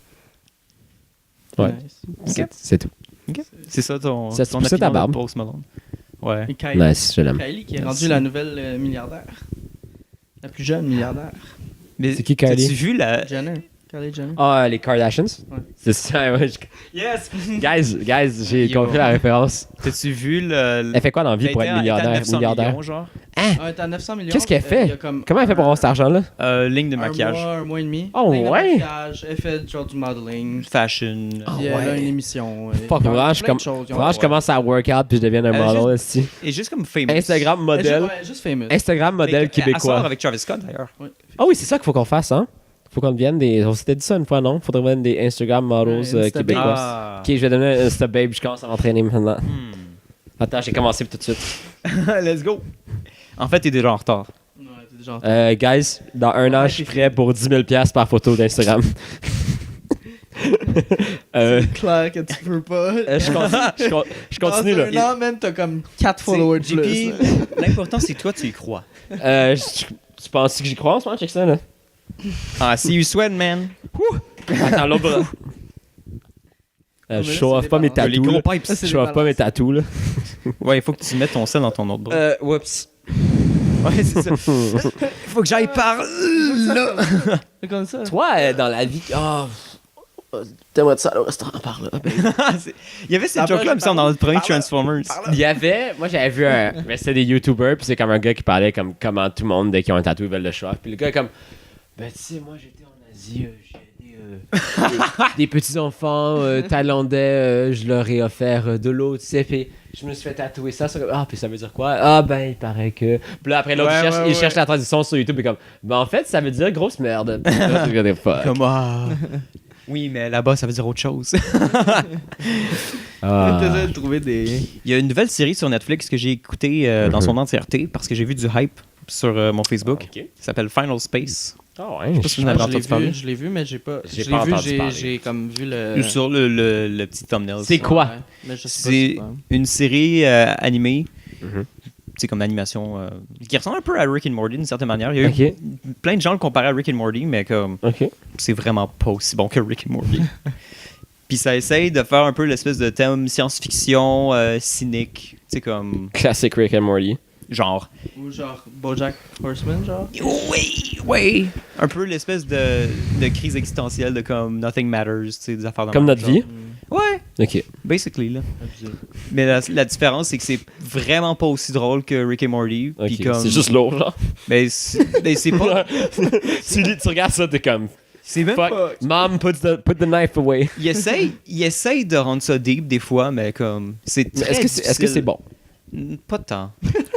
Ouais, Nice. c'est tout. C'est ça ton, Ça se ton poussait ta opinion de barbe. Post Malone. Ouais. Et Kylie, Nice, je l'aime. Kylie qui est Merci. rendue la nouvelle milliardaire. La plus jeune milliardaire. Mais C'est qui, Kylie? T'as-tu vu la. Jenner. Kylie Jenner. Ah, les Kardashians? Ouais. C'est ça, ouais. Yes! guys, j'ai Yo. compris la référence. T'as-tu vu le. Elle fait quoi dans la vie pour être Elle était à milliardaire? 900 millions, genre. Ah, t'as 900 millions. Qu'est-ce qu'elle il fait? y a comme Comment elle fait pour avoir cet argent-là? Ligne de maquillage. Un mois et demi. Oh, Ligne de ouais. maquillage, elle fait genre du modeling. Fashion. Puis elle a une émission. Fuck, faudra que je commence à workout puis je devienne un model aussi. Et juste comme famous. Instagram modèle. Juste famous. Instagram modèle Elle sort québécois. avec Travis Scott, d'ailleurs. Ouais. Ah oui, c'est ça qu'il faut qu'on fasse, hein? Faut qu'on devienne des. On s'était dit ça une fois, non? Faudrait devenir des Instagram models Ouais, Insta québécois. Ah. Ok, je vais donner un Insta babe, je commence à m'entraîner maintenant. Attends, j'ai commencé tout de suite. Let's go. En fait, t'es déjà en retard. Ouais, t'es déjà en Guys, dans un an, je suis prêt pour 10 000$ par photo d'Instagram. C'est clair que tu peux pas. Je continue là. Dans un an, man, t'as comme 4 followers de plus. JP, l'important, c'est que toi, tu y crois. Tu penses que j'y crois en ce moment? Check ça là. Ah, see you sweat, man. Attends, l'autre bras. mais Je là, show c'est off pas mes des balances. Les tatous. gros là. pipes. Ça, c'est Je show off pas mes tatous là. Ouais, il faut que tu mettes ton sel dans ton autre bras. Whoops. Ouais, c'est ça. Faut que j'aille par là. C'est comme ça. Toi, dans la vie. Oh. T'aimerais ça au restaurant par là. Il y avait cette Après, joke-là, il me semble, dans le premier Transformers. Il y avait, moi j'avais vu un, mais c'était des YouTubers, puis c'est comme un gars qui parlait comme comment tout le monde, dès qu'ils ont un tatou, ils veulent le show off. Puis le gars est comme, ben tu sais, moi j'étais en Asie, j'ai aidé des petits-enfants thaïlandais, je leur ai offert de l'eau, tu sais, puis je me suis fait tatouer ça, ah, puis ça veut dire quoi? Ah, ben il paraît que. Puis là après l'autre, Ouais, il cherche la transition sur YouTube, et comme, ben en fait, ça veut dire grosse merde. Puis là, tu regardes, fuck. Comme, ah. Oui, mais là-bas, ça veut dire autre chose. Ah. T'essaies de trouver des. Il y a une nouvelle série sur Netflix que j'ai écoutée dans son entièreté parce que j'ai vu du hype sur mon Facebook. Ok. Ça s'appelle Final Space. Ah ouais, sais pas si vous en avez entendu parler. Je l'ai vu, mais j'ai pas. J'ai je pas l'ai vu, entendu parler. j'ai comme vu le. Sur le petit thumbnail. C'est ça. quoi? Ouais, mais je sais pas C'est quoi. une série animée. Mhm. C'est comme d'animation qui ressemble un peu à Rick and Morty d'une certaine manière. Il y a eu Ok. plein de gens le comparaient à Rick and Morty, mais comme Ok. c'est vraiment pas aussi bon que Rick and Morty. Puis ça essaye de faire un peu l'espèce de thème science-fiction cynique. C'est comme Classic Rick and Morty. genre. Ou genre BoJack Horseman, genre. Oui. Un peu l'espèce de crise existentielle de comme Nothing Matters, tu sais, des affaires de Comme même, notre genre. vie. Ouais, Ok. basically là. Abusé. Mais la différence c'est que c'est vraiment pas aussi drôle que Rick and Morty. Ok. Puis comme, C'est juste lourd, genre. mais c'est pas. tu regardes ça, t'es comme. C'est même Fuck. pas. Mom, put the knife away. Il essaye de rendre ça deep des fois, mais comme c'est très Est-ce que c'est bon? Pas tant.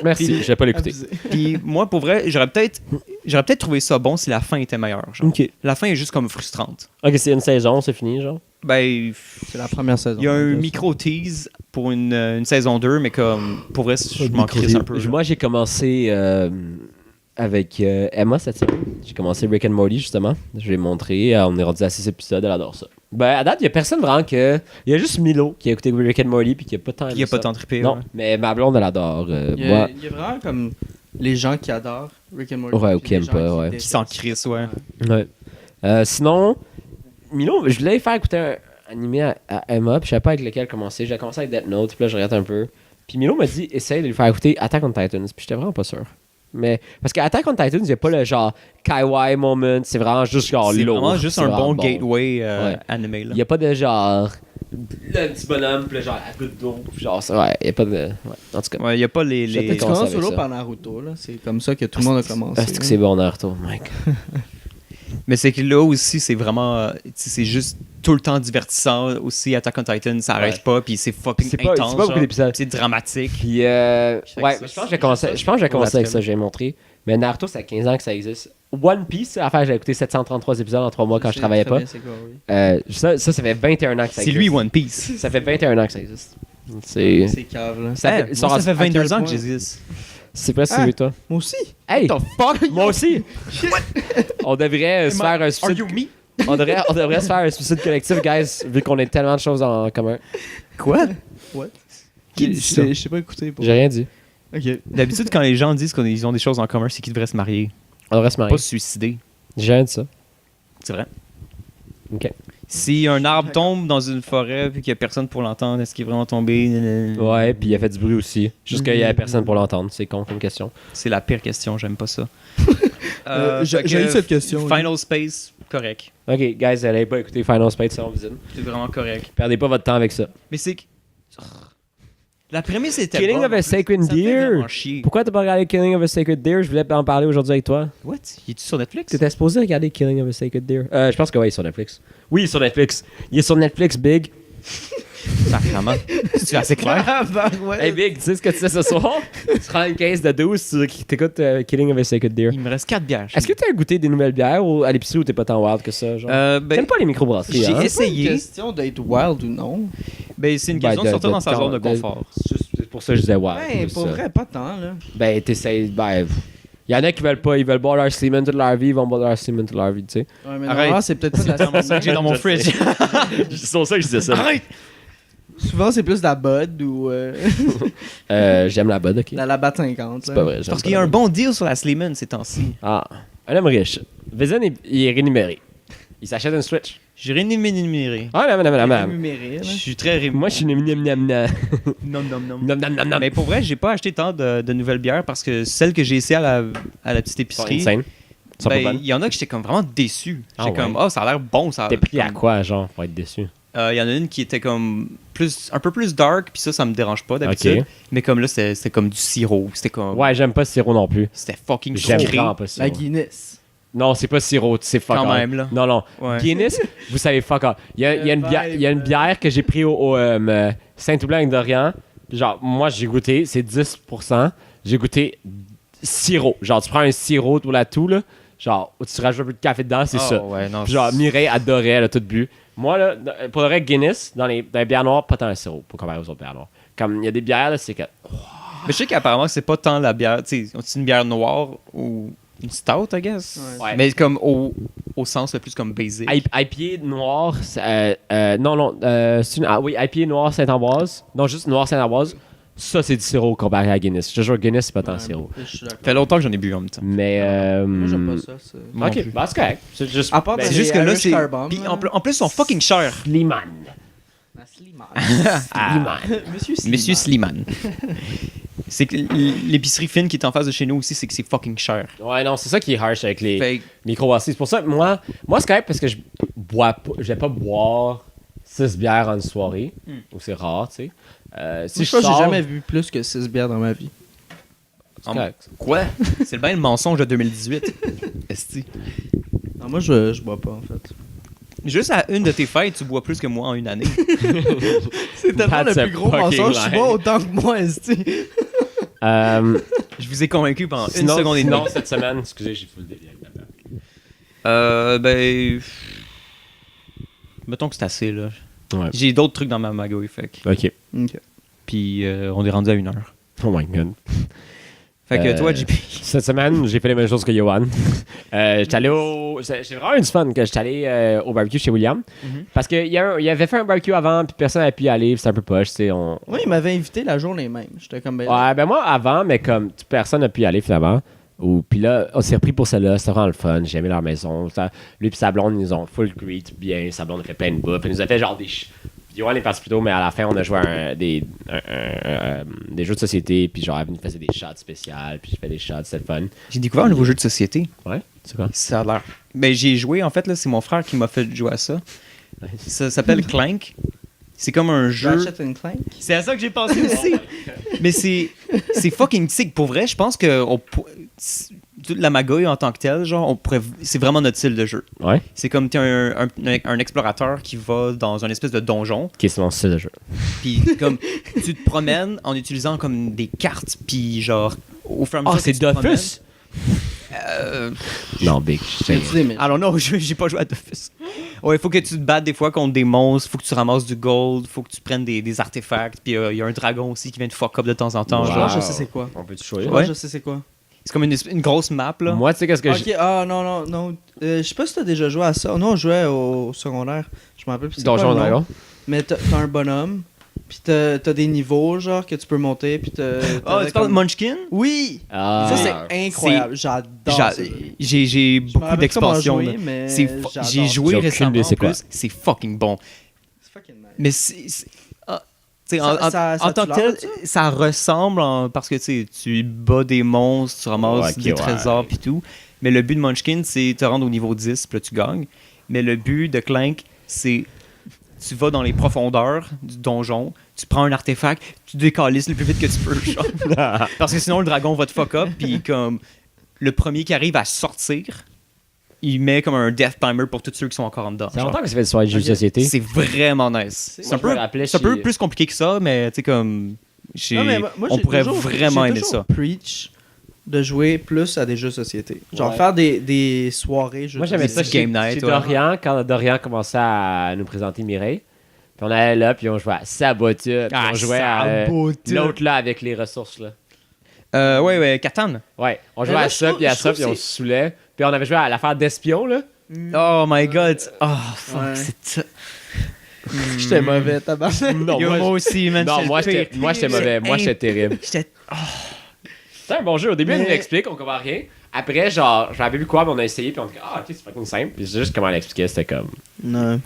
Merci, je vais pas l'écouter. Abusé. Puis moi, pour vrai, j'aurais peut-être trouvé ça bon si la fin était meilleure. Genre. Ok. La fin est juste comme frustrante. Ok, c'est une saison, c'est fini, genre. Ben, C'est la première saison. il y a un micro-tease pour une saison 2, mais comme, pour vrai, je m'en crisse un peu. là. Moi, j'ai commencé avec Emma cette semaine. J'ai commencé Rick and Morty, justement. Je l'ai montré. On est rendu à 6 épisodes, elle adore ça. Ben, à date, il y a personne vraiment que. Il y a juste Milo qui a écouté Rick and Morty puis qui a pas tant Puis aimé il n'y a pas ça. tant trippé. Non, ouais. mais ma blonde, elle adore. Il y, Moi, il y a vraiment comme les gens qui adorent Rick and Morty. Ouais, ou puis qui les aiment gens pas, ouais. Qui détestent. s'en crisse, ouais. ouais. Sinon, Milo, je voulais faire écouter un animé à Emma, puis je savais pas avec lequel commencer. J'ai commencé avec Death Note, puis là, je regarde un peu. Puis Milo m'a dit, essaye de lui faire écouter Attack on Titans, puis j'étais vraiment pas sûr. Mais, parce qu'à Attack on Titans, il n'y a pas le genre kawaii moment, c'est vraiment juste genre C'est lourd. vraiment juste C'est un vraiment bon gateway Ouais. animé. Là. Il n'y a pas de genre le petit bonhomme, puis là, genre la goutte d'eau. Puis genre, ça, ouais, y a pas de. Ouais, en tout cas. Ouais, y a pas les. J'ai Tu commencé commences avec solo ça. par Naruto, là. C'est comme ça que tout le monde a commencé. Est-ce que c'est bon, Naruto, mec? Mais c'est que là aussi, c'est vraiment. C'est juste tout le temps divertissant. Aussi, Attack on Titan, ça arrête Ouais. pas, puis c'est fucking C'est pas- intense. c'est pas beaucoup genre. d'épisodes. C'est dramatique. Puis, Fait que ouais, ça, je pense que j'ai commencé avec ça, j'ai montré. Mais Naruto, ça fait 15 ans que ça existe. One Piece, à faire, j'ai écouté 733 épisodes en 3 mois quand je travaillais pas. C'est quoi, oui. Ça fait 21 ans que ça C'est existe. lui, One Piece. Ça fait 21 ans que ça existe. C'est. C'est cave, là. Ça fait- ils sont Moi, ça rendus- fait 22 à quel ans que point? j'existe. C'est presque Ah. celui toi. Moi aussi. Hey! What the fuck? Moi aussi! On devrait se faire un Are suicide. you me? On devrait se faire un suicide collectif, guys, vu qu'on a tellement de choses en commun. Quoi? What? Qui dit ça? Je sais pas écouter. Pour... J'ai rien dit. Ok. D'habitude, quand les gens disent qu'ils ont des choses en commun, c'est qu'ils devraient se marier. On devrait se marier. Pas se suicider. J'ai rien dit ça. C'est vrai. Ok. Si un arbre tombe dans une forêt puis qu'il y a personne pour l'entendre, est-ce qu'il est vraiment tombé? Ouais, puis il a fait du bruit aussi. Juste qu'il y avait personne pour l'entendre. C'est con comme question. C'est la pire question, j'aime pas ça. J'ai eu cette question. Final Space, correct. Ok, guys, allez pas écouter Final Space, ça on vous dit. C'est vraiment correct. Perdez pas votre temps avec ça. Mais c'est que. La prémisse était Killing bonne, of a en plus. Sacred Ça fait Deer. vraiment chier. Pourquoi t'as pas regardé Killing of a Sacred Deer? Je voulais en parler aujourd'hui avec toi. What? Il est-tu sur Netflix? T'étais supposé regarder Killing of a Sacred Deer. Je pense que oui, il est sur Netflix. Oui, il est sur Netflix. Il est sur Netflix, Big. Sacrément. C'est assez clair. Ah, bah, ouais. Hey, Big, tu sais ce que tu sais ce soir? Tu prends une caisse de 12, tu t'écoutes Killing of a Sacred Deer. Il me reste 4 bières. Est-ce que t'as goûté des nouvelles bières ou à l'épicerie ou t'es pas tant wild que ça? Genre? Ben, T'aimes pas les microbrasseries, j'ai hein? essayé. C'est pas une question d'être wild ou non. Ben, c'est une Ben, question de sortir dans sa zone de de- confort. C'est pour ça que je disais wild. Ben, plus pour ça. vrai, pas tant, là. Ben, t'essayes. Ben, il y en a qui veulent pas. Ils veulent boire leur semen toute leur vie. Ils vont boire leur semen toute leur vie, tu sais. Ouais, mais Arrête. normalement, c'est peut-être pas de la C'est ça que j'ai dans mon fridge. C'est pour ça que je disais ça. Arrête! Souvent, c'est plus de la Bud ou J'aime la Bud, ok. de la Bat 50. C'est pas vrai. Parce qu'il y a un bon deal sur la Slimane ces temps-ci. Ah, un homme riche. Vezin, il est rémunéré. Il s'achète une Switch. J'ai rémunéré. Ah, non, non, non, non. Je suis très rémunéré. Moi, je suis nom. Non, non, non. Nom, nom, nom, nom. Mais pour vrai, j'ai pas acheté tant de nouvelles bières parce que celles que j'ai essayées à la petite Ils sont épicerie, insane. Ils sont pas ben, bonnes. il y en a que j'étais comme vraiment déçu. Ah J'étais ouais. comme, oh, ça a l'air bon. Ça a T'es pris à comme- quoi, genre, pour être déçu? Il y en a une qui était comme un peu plus dark, puis ça me dérange pas d'habitude. Ok. Mais comme là, c'était comme du sirop. C'était comme. Ouais, j'aime pas le sirop non plus. C'était fucking J'aime sucré. vraiment pas le La sirop. Guinness. Non, c'est pas sirop, c'est fuck Quand all. même, là. Non, non. Ouais. Guinness, vous savez fuck all. Il y a une bière que j'ai pris au Saint-Oublan d'Orient. Genre, moi, j'ai goûté, c'est 10%. J'ai goûté sirop. Genre, tu prends un sirop pour la tout, là. Genre, tu rajoutes un peu de café dedans, c'est Ah, ça. Ouais, non, Puis genre, Mireille adorait, elle a tout bu. Moi, là, pour le vrai, Guinness, dans les bières noires, pas tant un sirop, pour comparer aux autres bières noires. Comme, il y a des bières, là, c'est que... Mais je sais qu'apparemment, c'est pas tant la bière. Tu sais, c'est une bière noire ou une stout, I guess. Ouais. Mais comme au sens le plus comme basic. IPA noir, non, c'est une... Ah oui, IPA noir Saint-Ambroise. Non, juste noir Saint-Ambroise. Ça, c'est du sirop comparé à Guinness. Je te jure, Guinness, c'est pas tant sirop. Je suis d'accord. Ça fait longtemps que j'en ai bu en même temps. Mais... Moi, j'aime pas ça. Moi non Ok, plus. bah c'est correct. C'est juste... À part ben, dans C'est juste que les là, Irish c'est. Car Bomb, Puis là. en plus, ils sont fucking chers. Sliman. La Sliman. Monsieur Sliman. Monsieur Sliman. C'est que l'épicerie fine qui est en face de chez nous aussi, c'est que c'est fucking cher. Ouais, non, c'est ça qui est harsh avec les Fait que- microbrasseries. C'est pour ça que moi c'est correct parce que je vais pas boire 6 bières en une soirée. Ou c'est rare, tu sais. Si Moi, je je crois que j'ai sors... jamais vu plus que 6 bières dans ma vie. C'est correct. Quoi? C'est le bien le mensonge de 2018. Esti. Non, moi, je bois pas, en fait. Juste à une de tes fêtes, tu bois plus que moi en une année. C'est tellement That's le a plus gros fucking mensonge. Tu lie. bois autant que moi, esti. Je vous ai convaincu pendant Sinon, une seconde et demie. sinon, cette semaine, excusez, j'ai full délire avec la bière. Ben. Mettons que c'est assez, là. Ouais. J'ai d'autres trucs dans ma magouille, fait que. Ok. Ok. Puis on est rendu à 1 heure. Oh my god. Fait que toi, JP. Cette semaine, j'ai fait les mêmes choses que Yohan. J'étais allé au... J'ai vraiment eu du fun que j'étais allé au barbecue chez William. Parce qu'il avait fait un barbecue avant, puis personne n'avait pu y aller, puis c'était un peu poche, tu sais. Oui, il m'avait invité la journée même. J'étais comme... ben, Ouais, ben moi, avant, mais comme personne n'a pu y aller finalement. Puis là, on s'est repris pour celle-là. C'était vraiment le fun. J'ai aimé leur maison. Lui et sa blonde, ils ont full greet bien. Sa blonde a fait plein de bouffe. Elle nous a fait genre des... Yoann est parti plus tôt, mais à la fin, on a joué à des jeux de société. Puis genre, elle nous faisait des shots spéciales. Puis je fais des shots. C'était le fun. J'ai découvert un nouveau jeu de société. Ouais, c'est quoi? Ça a l'air. Ben, j'ai joué, en fait, là, c'est mon frère qui m'a fait jouer à ça. Ça s'appelle Clank. C'est comme un jeu. Ratchet and Clank. C'est à ça que j'ai pensé aussi. Mais c'est fucking sick. Pour vrai, je pense que toute la magouille en tant que telle, genre, c'est vraiment notre style de jeu. Ouais. C'est comme t'es un explorateur qui va dans un espèce de donjon. Qui est mon style de jeu. Puis comme tu te promènes en utilisant comme des cartes. Puis genre, au fur et à mesure Ah, que c'est tu te promènes- Dofus? Non, Big. Fais-tu des I don't know, j'ai pas joué à Dofus. Ouais, faut que tu te battes des fois contre des monstres, faut que tu ramasses du gold, faut que tu prennes des artefacts, puis il y a un dragon aussi qui vient de fuck up de temps en temps. Wow. Genre. Je sais c'est quoi. On peut-tu choisir? Ouais, Ouais. je sais c'est quoi. C'est comme une grosse map, là. Moi, tu sais, qu'est-ce que Ok, non. Je sais pas si t'as déjà joué à ça. Nous, on jouait au secondaire. Je m'en rappelle plus. c'est quoi Donjon le nom. Dragon. Mais t'as un bonhomme, puis t'as des niveaux, genre, que tu peux monter, puis Oh, t'avais tu parles de Munchkin? Oui! Ah. Ça, c'est incroyable. J'adore ça. J'ai Je me beaucoup rappelle comment d'expansions. jouer, là. mais J'ai j'adore. joué J'ai aucune récemment idée c'est en plus. C'est fucking bon. C'est fucking nice. Mais tu sais, en tant que tel, ça ressemble parce que tu bats des monstres, tu ramasses Ok, des ouais. trésors et tout. Mais le but de Munchkin, c'est te rendre au niveau 10 puis là tu gagnes. Mais le but de Clank, c'est tu vas dans les profondeurs du donjon, tu prends un artefact, tu décalisses le plus vite que tu peux. Genre. Parce que sinon le dragon va te fuck up puis comme le premier qui arrive à sortir, il met comme un death timer pour tous ceux qui sont encore en dedans. Ça fait genre. longtemps que ça fait des soirées de jeux de Ok. société. C'est vraiment nice. Moi, C'est un je me peu, rappelais c'est un peu chez- plus compliqué que ça, mais tu sais, comme. Non, mais moi, on j'ai pourrait toujours- vraiment j'ai aimer toujours ça. preach de jouer plus à des jeux de société. Genre Ouais. faire des soirées jeux Moi, de j'aimais société. ça Game chez, night, chez ouais. Dorian, quand Dorian commençait à nous présenter Mireille. Puis on allait là, puis on jouait à Sabotia, puis on jouait à l'autre là avec les ressources là. Ouais, Catan. Ouais, on Mais jouait là, à je ça, trouve- puis à je ça, trouve puis on c'est- se saoulait. Puis on avait joué à l'affaire d'espion là. Oh my god. Oh, fuck, Ouais. c'est. J'étais mauvais, tabarnak. Non, Yo, moi, moi aussi, man. non, j'étais moi le j'étais pire. moi, j'étais mauvais, moi j'étais terrible. J'étais. C'est un bon jeu. Au début, elle Mais- nous l'explique, on comprend rien. Après, genre, je m'avais vu quoi, mais on a essayé, puis on dit, ah, ok, c'est fucking simple. Puis c'est juste comment elle expliquait, c'était comme, Non.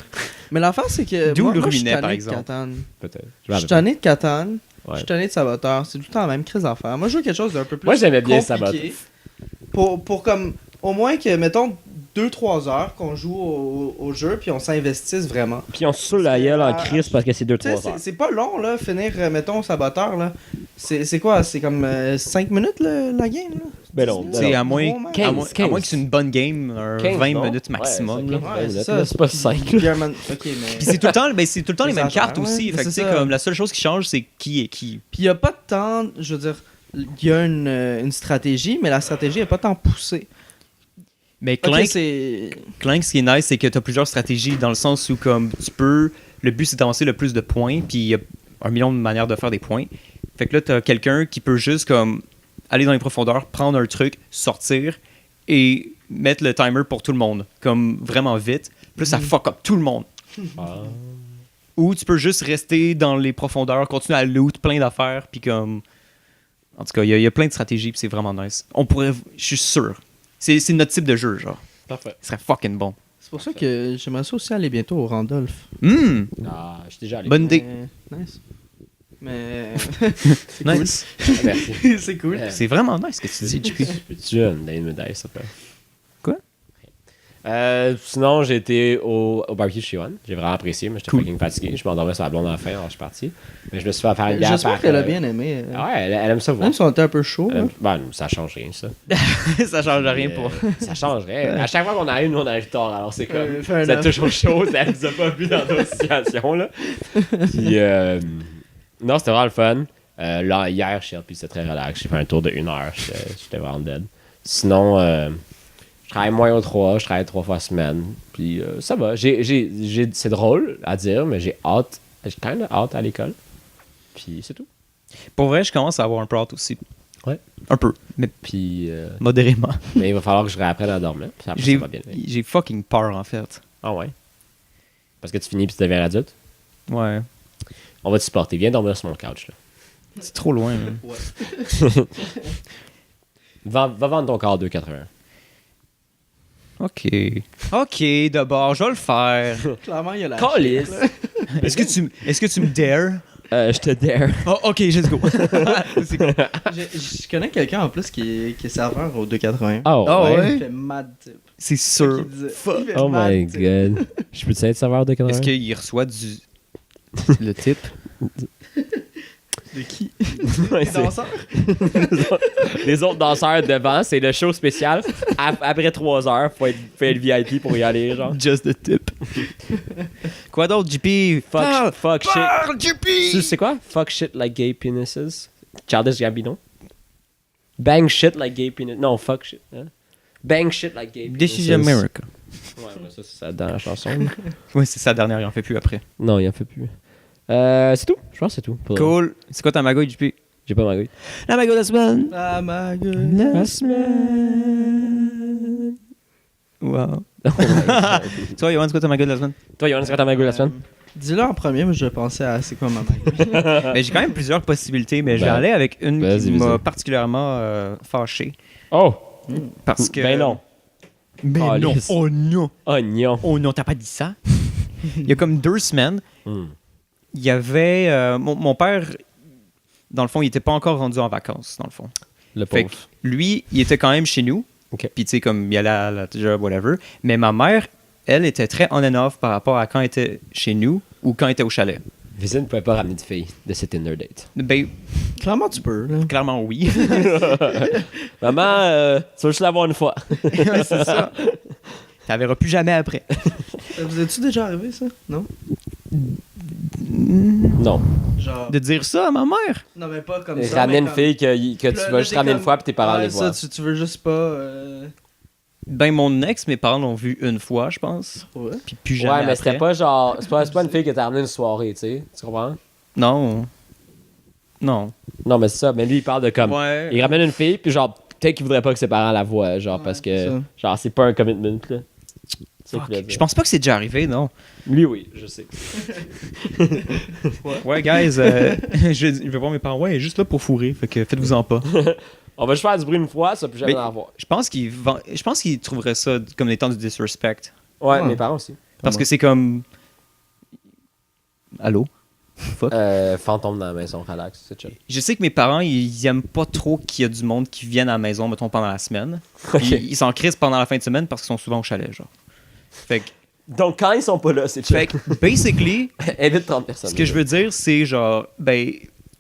Mais l'affaire, c'est que. D'où moi, le moi, je suis ruminet, tanné par de exemple. Catan. peut-être. Je suis tanné de Catan. Je Ouais. suis tanné de Saboteur. C'est tout le temps la même crise d'affaires. Moi, je veux quelque chose d'un peu plus. Moi, j'aimais bien compliqué. Pour comme. Au moins que, mettons, 2-3 heures qu'on joue au jeu, puis on s'investisse vraiment. Puis on se saoule la gueule en crise parce que c'est Tu sais, 2-3 heures. c'est pas long, là, finir, mettons, Saboteur, là. C'est quoi? C'est comme 5 minutes, la game, là? Ben non, 10 ben C'est non. à moins, Gros, man. 15, à moins, à moins que c'est une bonne game, 15, 20 non? minutes maximum. Ouais, là. c'est Ouais, c'est minutes, ça. là, c'est pas 5. Puis ok, mais. Puis c'est tout le temps, c'est tout le temps les mêmes Exagère, cartes ouais, aussi. mais Fait que, c'est tu sais, ça. comme la seule chose qui change, c'est qui est qui. Puis il y a pas de temps, je veux dire, il y a une stratégie, mais la stratégie est pas tant poussée. Mais Ok, Clank, c'est. Clank, ce qui est nice, c'est que tu as plusieurs stratégies dans le sens où comme tu peux. Le but, c'est d'avancer le plus de points, puis il y a 1 million de manières de faire des points. Fait que là, tu as quelqu'un qui peut juste comme aller dans les profondeurs, prendre un truc, sortir et mettre le timer pour tout le monde, comme vraiment vite. Puis là, ça fuck up tout le monde. Ah. Ou tu peux juste rester dans les profondeurs, continuer à loot plein d'affaires, puis comme. En tout cas, il y a plein de stratégies, puis c'est vraiment nice. On pourrait. Je suis sûr. C'est notre type de jeu, genre. Parfait. Ce serait fucking bon. C'est pour ça que j'aimerais ça aussi aller bientôt au Randolph. Ah, je suis déjà allé. Bonne idée. Nice. Mais. c'est Nice. Merci. cool. C'est cool. C'est vraiment nice ce que tu dis, JP. Peux-tu me donner une médaille, s'il te plaît? Quoi? Sinon, j'ai été au barbecue chez One. J'ai vraiment apprécié, mais j'étais Cool. fucking fatigué. Je m'endormais sur la blonde à la fin, alors je suis parti. Mais je me suis fait faire une bière J'espère par, qu'elle a bien aimé. Ah ouais, elle aime ça voir. Même si on était un peu chaud. Elle hein. aime- Ben, ça change rien, ça. Ça change rien pour. Ça changerait. À chaque fois qu'on arrive, nous, on arrive tard. Alors, c'est comme. Fair C'est enough. toujours chaud. Elle nous a pas vu dans d'autres situations, là. Puis, non, c'était vraiment le fun. Là, hier, je suis puis c'était très relax. J'ai fait un tour de 1 heure. J'étais vraiment dead. Sinon, je travaille moins au 3. Je travaille 3 fois semaine. Puis, ça va. C'est drôle à dire, mais j'ai hâte. J'ai quand même hâte à l'école. Puis, c'est tout. Pour vrai, je commence à avoir un peu hâte aussi. Ouais. Un peu, mais Puis, modérément. mais il va falloir que je réapprenne à dormir. Puis après, J'ai ça va bien. j'ai fucking peur, en fait. Ah ouais. Parce que tu finis puis tu deviens adulte. Ouais. On va te supporter. Viens dormir sur mon couch. Là. C'est trop loin. man. Va vendre ton corps 2,81. Ok. Ok, d'abord, je vais le faire. Clairement, il y a la. Calice! Est-ce que tu me dares? Je te dare. Oh, ok, let's go. C'est cool. Je connais quelqu'un en plus qui est serveur au 2,81. Oh, Ah ouais. ouais? Il fait mad tip. C'est C'est ça sûr. qu'il disait. Fuck. Il fait Oh mad my tip. god. Je peux-tu être serveur de 81? Est-ce qu'il reçoit du. Le type. De qui? Ouais, Les c'est- danseurs? Les autres danseurs devant, c'est le show spécial. Après 3 heures, faut être VIP pour y aller, genre. Just the tip. Quoi d'autre, JP? Fuck shit. JP! Tu sais quoi? Fuck shit like gay penises. Childish Gambino. Bang shit like gay penises. Non, fuck shit. Hein? Bang shit like gay penises. This is America. Ouais, mais ça, c'est dans la chanson. Oui, c'est sa dernière, il en fait plus après. Non, il en fait plus. C'est tout. Je pense que c'est tout. Pour- Cool. C'est quoi ta magouille, JP? J'ai pas magouille. La magouille de la semaine. Ah ma gueule. La semaine. Wow. Toi, Yoann, c'est quoi ta magouille de la semaine? Toi, Yoann, c'est quoi ta magouille la semaine? Dis-le en premier, mais je pensais à c'est quoi ma magouille. Mais j'ai quand même plusieurs possibilités, mais je vais Ben, aller avec une vas-y, qui m'a vas-y. particulièrement fâché. Oh! Parce que... Ben non. Ben non. Calisse. Oh non. Oignon. Oh non, t'as pas dit ça? Il y a comme 2 semaines, Hmm. il y avait... mon père, dans le fond, il était pas encore rendu en vacances, dans le fond. Le Fait pauvre. que lui, il était quand même chez nous. Ok. Puis tu sais, comme il allait à la job, whatever. Mais ma mère, elle, était très on and off par rapport à quand elle était chez nous ou quand elle était au chalet. Vizine ne pouvait pas ramener de filles de cette Tinder date. Ben, Clairement, tu peux, là. clairement, oui. Maman, tu veux juste l'avoir une fois. Ouais, c'est ça. Ça verra plus jamais après. Vous êtes-tu déjà arrivé, ça? Non? Non. Genre... De dire ça à ma mère? Non, mais pas comme ça. Ramener mais une comme- fille que tu Là, vas juste t'es ramener une comme- fois puis tes parents Ouais, les voir. ça, tu veux juste pas... Ben, mon ex, mes parents l'ont vu une fois, je pense. Ouais. Puis plus jamais Ouais, mais après. c'était pas genre. C'est pas une fille que t'as ramené une soirée, tu sais. Tu comprends? Non. Non. Non, mais c'est ça. Mais lui, il parle de comme. Ouais. Il ramène une fille, puis genre, peut-être qu'il voudrait pas que ses parents la voient, genre, Ouais, parce c'est que. ça. Genre, c'est pas un commitment, là. C'est ça Fuck. qu'il voulait dire. Je pense pas que c'est déjà arrivé, non. Lui, oui, je sais. Ouais, guys, je vais voir mes parents. Ouais, il est juste là pour fourrer, fait que faites-vous-en pas. On va juste faire du bruit une fois, ça peut jamais Mais- en avoir. Je pense qu'ils trouveraient ça comme étant du disrespect. Ouais, Ouais. mes parents aussi. Parce que c'est comme... Allô? Fuck. Fantôme dans la maison, relax, c'est chill. Je sais que mes parents, ils aiment pas trop qu'il y a du monde qui vienne à la maison, mettons, pendant la semaine. Ils s'en crissent pendant la fin de semaine parce qu'ils sont souvent au chalet, genre. Fait que, Donc, quand ils sont pas là, c'est chill. fait que, basically, Invite 30 personnes. ce que je veux dire, c'est genre, ben,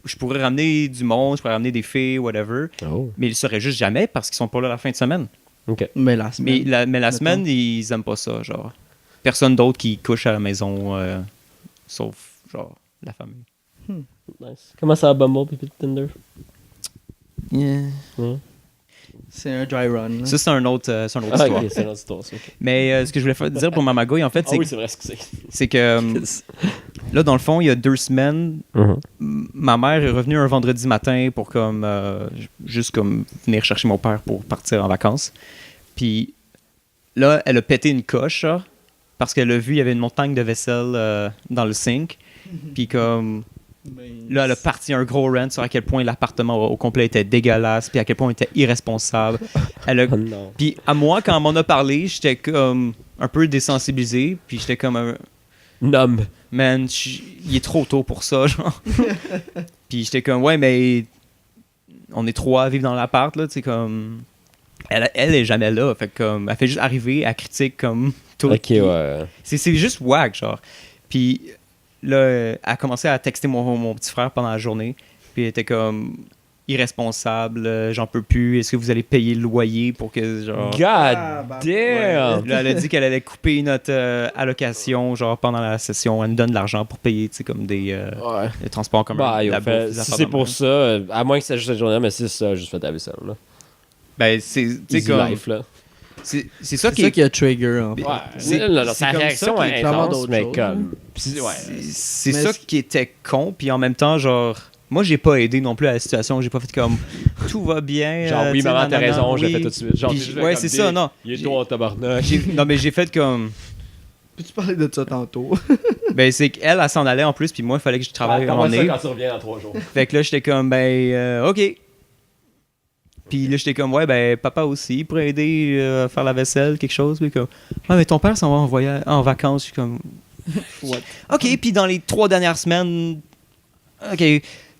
je pourrais ramener du monde, je pourrais ramener des filles, whatever, Oh. mais ils le seraient juste jamais parce qu'ils sont pas là la fin de semaine. Ok. Mais la semaine. Mais la Mettons. semaine, ils aiment pas ça, genre. Personne d'autre qui couche à la maison, sauf, genre, la famille. Nice. Comment ça va, Bumble, pipi de Tinder? C'est un dry run. là. Ça, c'est un autre Ah, histoire. ok, c'est une autre histoire, ça. ok. Mais ce que je voulais dire pour ma magouille, en fait, Ah c'est oui, que- c'est vrai ce que c'est. c'est que là, dans le fond, il y a 2 semaines, ma mère est revenue un vendredi matin pour comme juste comme venir chercher mon père pour partir en vacances. Puis là, elle a pété une coche là, parce qu'elle a vu il y avait une montagne de vaisselle dans le sink. Puis comme Mais- là, elle a parti un gros rant sur à quel point l'appartement au complet était dégueulasse, puis à quel point il était irresponsable. Elle a Oh non. puis à moi, quand elle m'en a parlé, j'étais comme un peu désensibilisé, puis j'étais comme Nom. man, il est trop tôt pour ça, genre. Puis j'étais comme ouais, mais on est 3 à vivre dans l'appart là, tu sais comme elle est jamais là, fait que, comme elle fait juste arriver, elle critique comme tout. Ok, Puis ouais. c'est juste wack, genre. Puis là, elle a commencé à texter mon petit frère pendant la journée, puis elle était comme irresponsable, j'en peux plus, est-ce que vous allez payer le loyer pour que genre God Ah, bah, damn! Là, elle a dit qu'elle allait couper notre allocation, genre pendant la session. Elle nous donne de l'argent pour payer, tu sais, comme des Ouais. les transports en commun. Bah, yo, la fait- bouffe, des si affaires c'est de pour même. ça, à moins que c'est juste cette journée, mais c'est ça, juste fait ta vaisselle, là. Ben, c'est tu sais, Easy comme. life, là. C'est ça C'est qui ça est. qui a trigger, en fait. Ouais, c'est- là, là, c'est sa comme réaction ça qui est est clairement intense, d'autre mais chose, comme... Ouais. C'est Mais ça c'est- qui était con, puis en même temps, genre. Moi, j'ai pas aidé non plus à la situation. J'ai pas fait comme tout va bien. Genre, oui, tu sais, maman, t'as nanana, raison, je l'ai oui. fait tout de suite. Genre, Puis t'es juste ouais, comme c'est des- ça, non. Il est tôt en tabarnak. Non, mais j'ai fait comme. Peux-tu parler de ça tantôt? Ben, c'est qu'elle, elle s'en allait en plus, puis moi, il fallait que je travaille à un moment ça donné. quand tu reviens dans 3 jours. Fait que là, j'étais comme, ben, OK. Puis là, j'étais comme, ouais, ben, papa aussi, pour aider à faire la vaisselle, quelque chose. Puis comme, ouais, mais ton père s'en va en, en vacances. Je suis comme, What? OK. Puis dans les 3 dernières semaines, OK.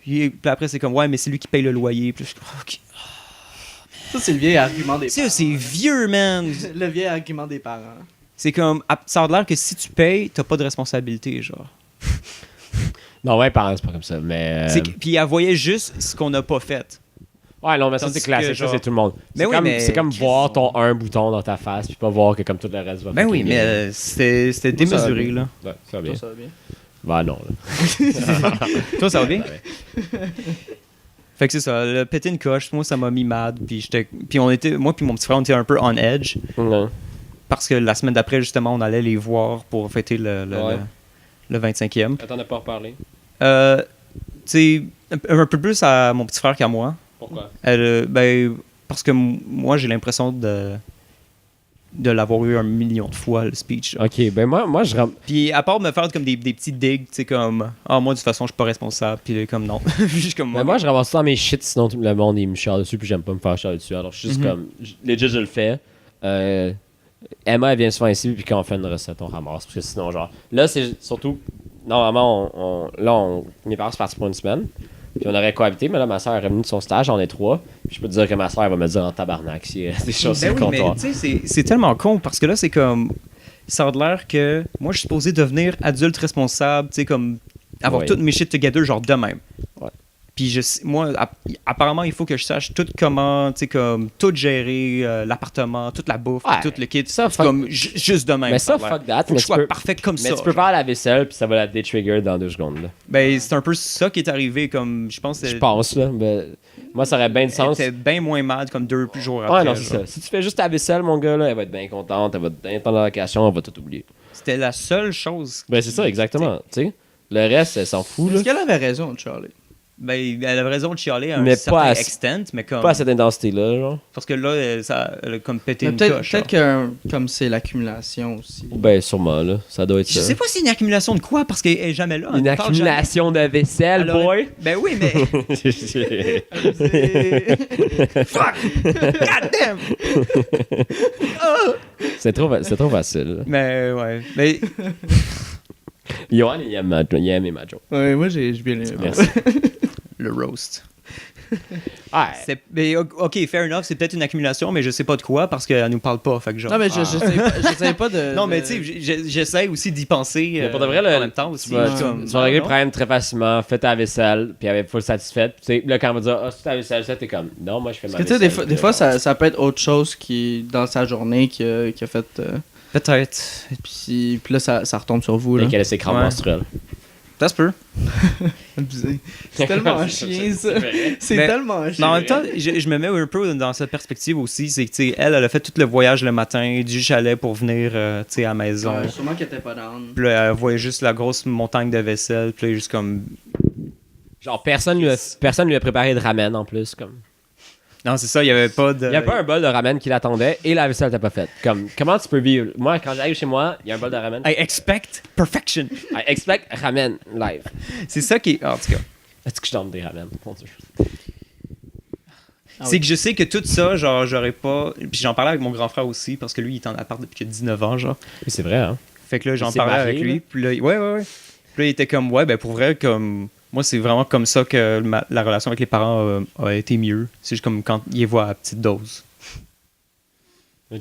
Puis après, c'est comme, ouais, mais c'est lui qui paye le loyer. Puis là, je suis comme, OK. Ça, c'est le vieil argument des Tu sais, parents. c'est vieux, man. Le vieil argument des parents. C'est comme, ça a l'air que si tu payes, t'as pas de responsabilité, genre. Non, ouais, parents, c'est pas comme ça, mais... Puis elle voyait juste ce qu'on n'a pas fait. Ouais, non, mais ça, Tandis c'est classique, que, ça, genre- c'est tout le monde. Mais C'est oui, comme, mais c'est comme Chris, voir ton un bouton dans ta face, puis pas voir que comme tout le reste va Ben oui, fucking mais bien. c'était démesuré, là. Ouais, ça va bien. Ça va bien. Bah non, là. Toi, ça va bien? Ouais. Fait que c'est ça, le péter une coche, moi, ça m'a mis mad. Puis on était, moi puis mon petit frère, on était un peu on edge. Non. Parce que la semaine d'après, justement, on allait les voir pour fêter Ouais. le 25e. Attends, on n'a pas reparlé. Tu sais, un peu plus à mon petit frère qu'à moi. Pourquoi? Ben, parce que moi, j'ai l'impression de l'avoir eu 1 million de fois, le speech. Là. Ok, ben moi je rentre. Puis à part me faire comme des petits digs, tu sais, comme « Ah, moi, de toute façon, je suis pas responsable. » Puis comme non. Juste comme Mais moi, je ramasse ça dans mes shit, sinon tout le monde, il me chiale dessus, puis j'aime pas me faire chialer dessus. Alors, je suis juste comme. Legit, je le fais. Emma, elle vient souvent ici, puis quand on fait une recette, on ramasse. Parce que sinon, genre. Là, c'est surtout. Normalement, mes parents sont partis pour une semaine. Puis on aurait cohabité, mais là, ma soeur est revenue de son stage, on est 3. Puis je peux te dire que ma soeur, elle va me dire en tabarnak si des choses sur Ben le oui, mais comptoir. tu sais, c'est tellement con parce que là, c'est comme. Ça a l'air que moi, je suis supposé devenir adulte responsable, tu sais, comme. Avoir Ouais. toutes mes shit together, genre de même. Ouais. Puis moi, apparemment, il faut que je sache tout comment, tu sais, comme. Tout gérer, l'appartement, toute la bouffe, Ouais. tout le kit. Ça, C'est comme juste de même. Mais ça, a l'air. fuck that. Faut que Mais je sois tu peux- parfait comme Mais ça. tu peux faire la vaisselle, puis ça va la détrigger dans 2 secondes. Là. Ben, c'est un peu ça qui est arrivé, comme. Je pense que Je pense, là. Ben, moi, ça aurait bien de sens. c'était bien moins mal comme 2 jours après. Ouais, non, c'est genre. ça. Si tu fais juste ta vaisselle, mon gars, là, elle va être bien contente, elle va être bien dans la location, elle va tout oublier. C'était la seule chose. Ben, c'est ça, exactement. Tu sais, le reste, elle s'en fout, là. Est-ce qu'elle avait raison, Charlie? Ben, elle avait raison de chialer à un Mais certain pas à- extent, mais comme. Pas à cette intensité-là, genre. Parce que là, elle a comme pété Mais une peut-être coche. peut-être genre. que comme c'est l'accumulation aussi. Ben, sûrement, là. Ça doit être Je ça. sais pas si c'est une accumulation de quoi, parce qu'elle est jamais là. Une elle parle accumulation de vaisselle, jamais. Elle aurait- boy! Ben oui, mais. Fuck! God damn! c'est trop facile. là. Mais ouais. Mais. Johan, il aime mes majos. Ouais, moi j'ai bien aimé. Merci. Le roast. Ah, Mais ok, fair enough, c'est peut-être une accumulation, mais je sais pas de quoi parce qu'elle nous parle pas. Fait que genre. Non, mais j'essaie pas de. Non, mais tu sais, j'essaie aussi d'y penser Mais pour de vrai, en même temps aussi. tu vas, Je suis comme, tu vas régler le non. problème très facilement, fais ta vaisselle, puis elle va être full satisfaite. Puis tu sais, là, quand on va dire, ah, c'est ta vaisselle, ça, t'es comme, non, moi, je fais ma Parce que tu vaisselle. sais, des fois ça peut être autre chose qui, dans sa journée qui a fait. Peut-être. Puis là, ça retombe sur vous. Et Là. qu'elle a ses crampes Ouais. menstruelles. Ça se peut. Abusé. C'est tellement chien, ça. C'est Mais- tellement chien. Mais en même temps, je me mets un peu dans cette perspective aussi. C'est que, tu sais, elle a fait tout le voyage le matin du chalet pour venir, tu sais, à la maison. Ouais, sûrement qu'elle était pas down. Puis là, elle voyait juste la grosse montagne de vaisselle. Puis là, juste comme. Genre, personne lui a préparé de ramen en plus. Comme. Non, c'est ça, il y avait pas de. Il y a pas un bol de ramen qui l'attendait et la vaisselle n'était pas faite. Comme, comment tu peux vivre? Moi, quand j'arrive chez moi, il y a un bol de ramen. I expect perfection. I expect ramen live. C'est ça qui est. En tout cas. Est-ce que je donne des ramen? Mon Dieu. Ah C'est oui. que je sais que tout ça, genre, j'aurais pas. Puis j'en parlais avec mon grand frère aussi, parce que lui, il est en appart depuis qu'il a 19 ans, genre. Oui, c'est vrai, hein? Fait que là, j'en s'est parlais marié, avec lui. là? Puis là, ouais. Puis là, il était comme, ouais, ben pour vrai, comme. Moi, c'est vraiment comme ça que la relation avec les parents a été mieux. C'est juste comme quand ils les voient à petite dose.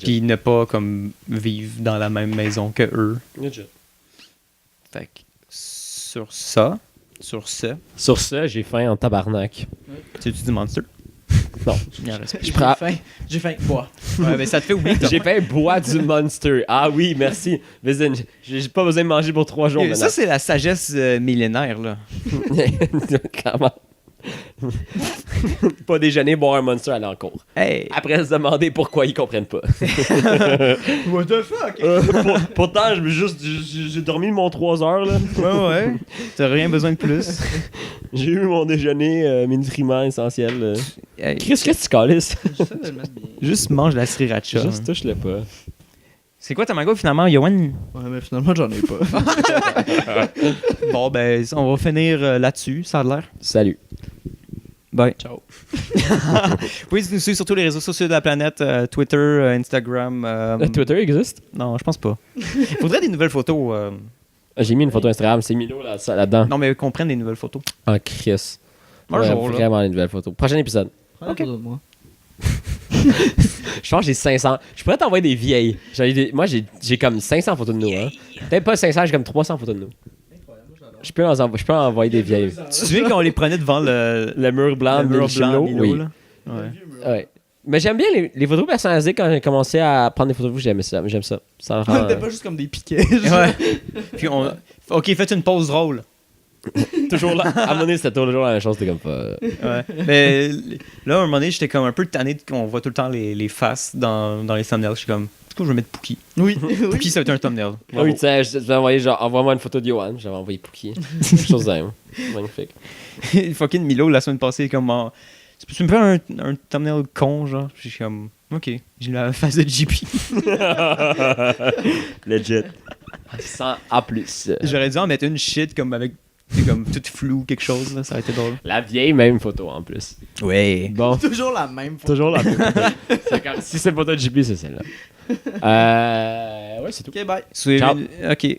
Puis ne pas comme vivre dans la même maison que eux. Legit. Fait que sur ça, sur ce, Sur ce, j'ai faim en tabarnak. tu du Monster? Non. Il en reste plus. J'ai prends- faim. J'ai faim. Bois. Ouais, mais ça te fait oublier que t'as J'ai fait boire du Monster. Ah oui, merci. Vizine, j'ai pas besoin de manger pour 3 jours Ça, c'est la sagesse millénaire, là. maintenant. Comment? Pas déjeuner, boire un Monster, aller en cours. Hey! Après se demander pourquoi ils comprennent pas. What the fuck? Pourtant, j'ai dormi mon 3 heures, là. Ouais. T'as rien besoin de plus. J'ai eu mon déjeuner, mes nutriments essentiels. Hey, Ah, Chris, qu'est-ce que tu calisses? J'essaie de le mettre bien. juste mange la sriracha. Juste touche-le pas. C'est quoi ta mango finalement, Yoann? Ouais, mais finalement, j'en ai pas. Bon, ben, on va finir là-dessus, ça a l'air. Salut. Bye. Ciao. Vous pouvez nous suivre sur tous les réseaux sociaux de la planète, Twitter, Instagram. Twitter existe? Non, je pense pas. Faudrait des nouvelles photos. J'ai mis une photo Instagram, c'est Milo là-dedans. Non, mais qu'on prenne des nouvelles photos. Ah, Chris. Un Ouais, jour, là. vraiment une nouvelle photo. Prochain épisode. Ok. Moi. Je pense que j'ai 500. Je pourrais t'envoyer des vieilles. Moi, j'ai comme 500 photos de nous. Hein. Peut-être pas 500, j'ai comme 300 photos de nous. Je peux envoyer des vieilles. Tu te souviens quand on les prenait devant Le mur blanc, le mur blanc, Milo, Milo, oui. là? Ouais. Ouais. Mais j'aime bien les photos personnalisées quand j'ai commencé à prendre des photos de vous. J'aime ça. Ça On rend, était pas juste comme des piquets. Ouais. Puis OK, faites une pause drôle. toujours là. À un moment donné, c'était toujours la même chose. C'était comme pas. Ouais. Mais là, à un moment donné, j'étais comme un peu tanné qu'on voit tout le temps les faces dans les thumbnails. Je suis comme, du coup, je vais mettre Pookie. Oui. Pookie, ça va être un thumbnail. Ah oui, tu sais, je vais envoyer genre, envoie-moi une photo de Johan. J'avais envoyé Pookie. Quelque chose de même. Magnifique. Fucking Milo, la semaine passée, comme, tu me fais un thumbnail con, genre. Je suis comme, OK. J'ai la face de JP. Legit. Sans A plus. J'aurais dû en mettre une shit comme avec. C'est comme tout flou, quelque chose, là. Ça aurait été drôle. La vieille même photo en plus. Ouais. Bon. Toujours la même photo. Toujours la même photo. Si c'est une photo de JP, c'est celle-là. Ouais, c'est tout. Ok, bye. Ciao. OK.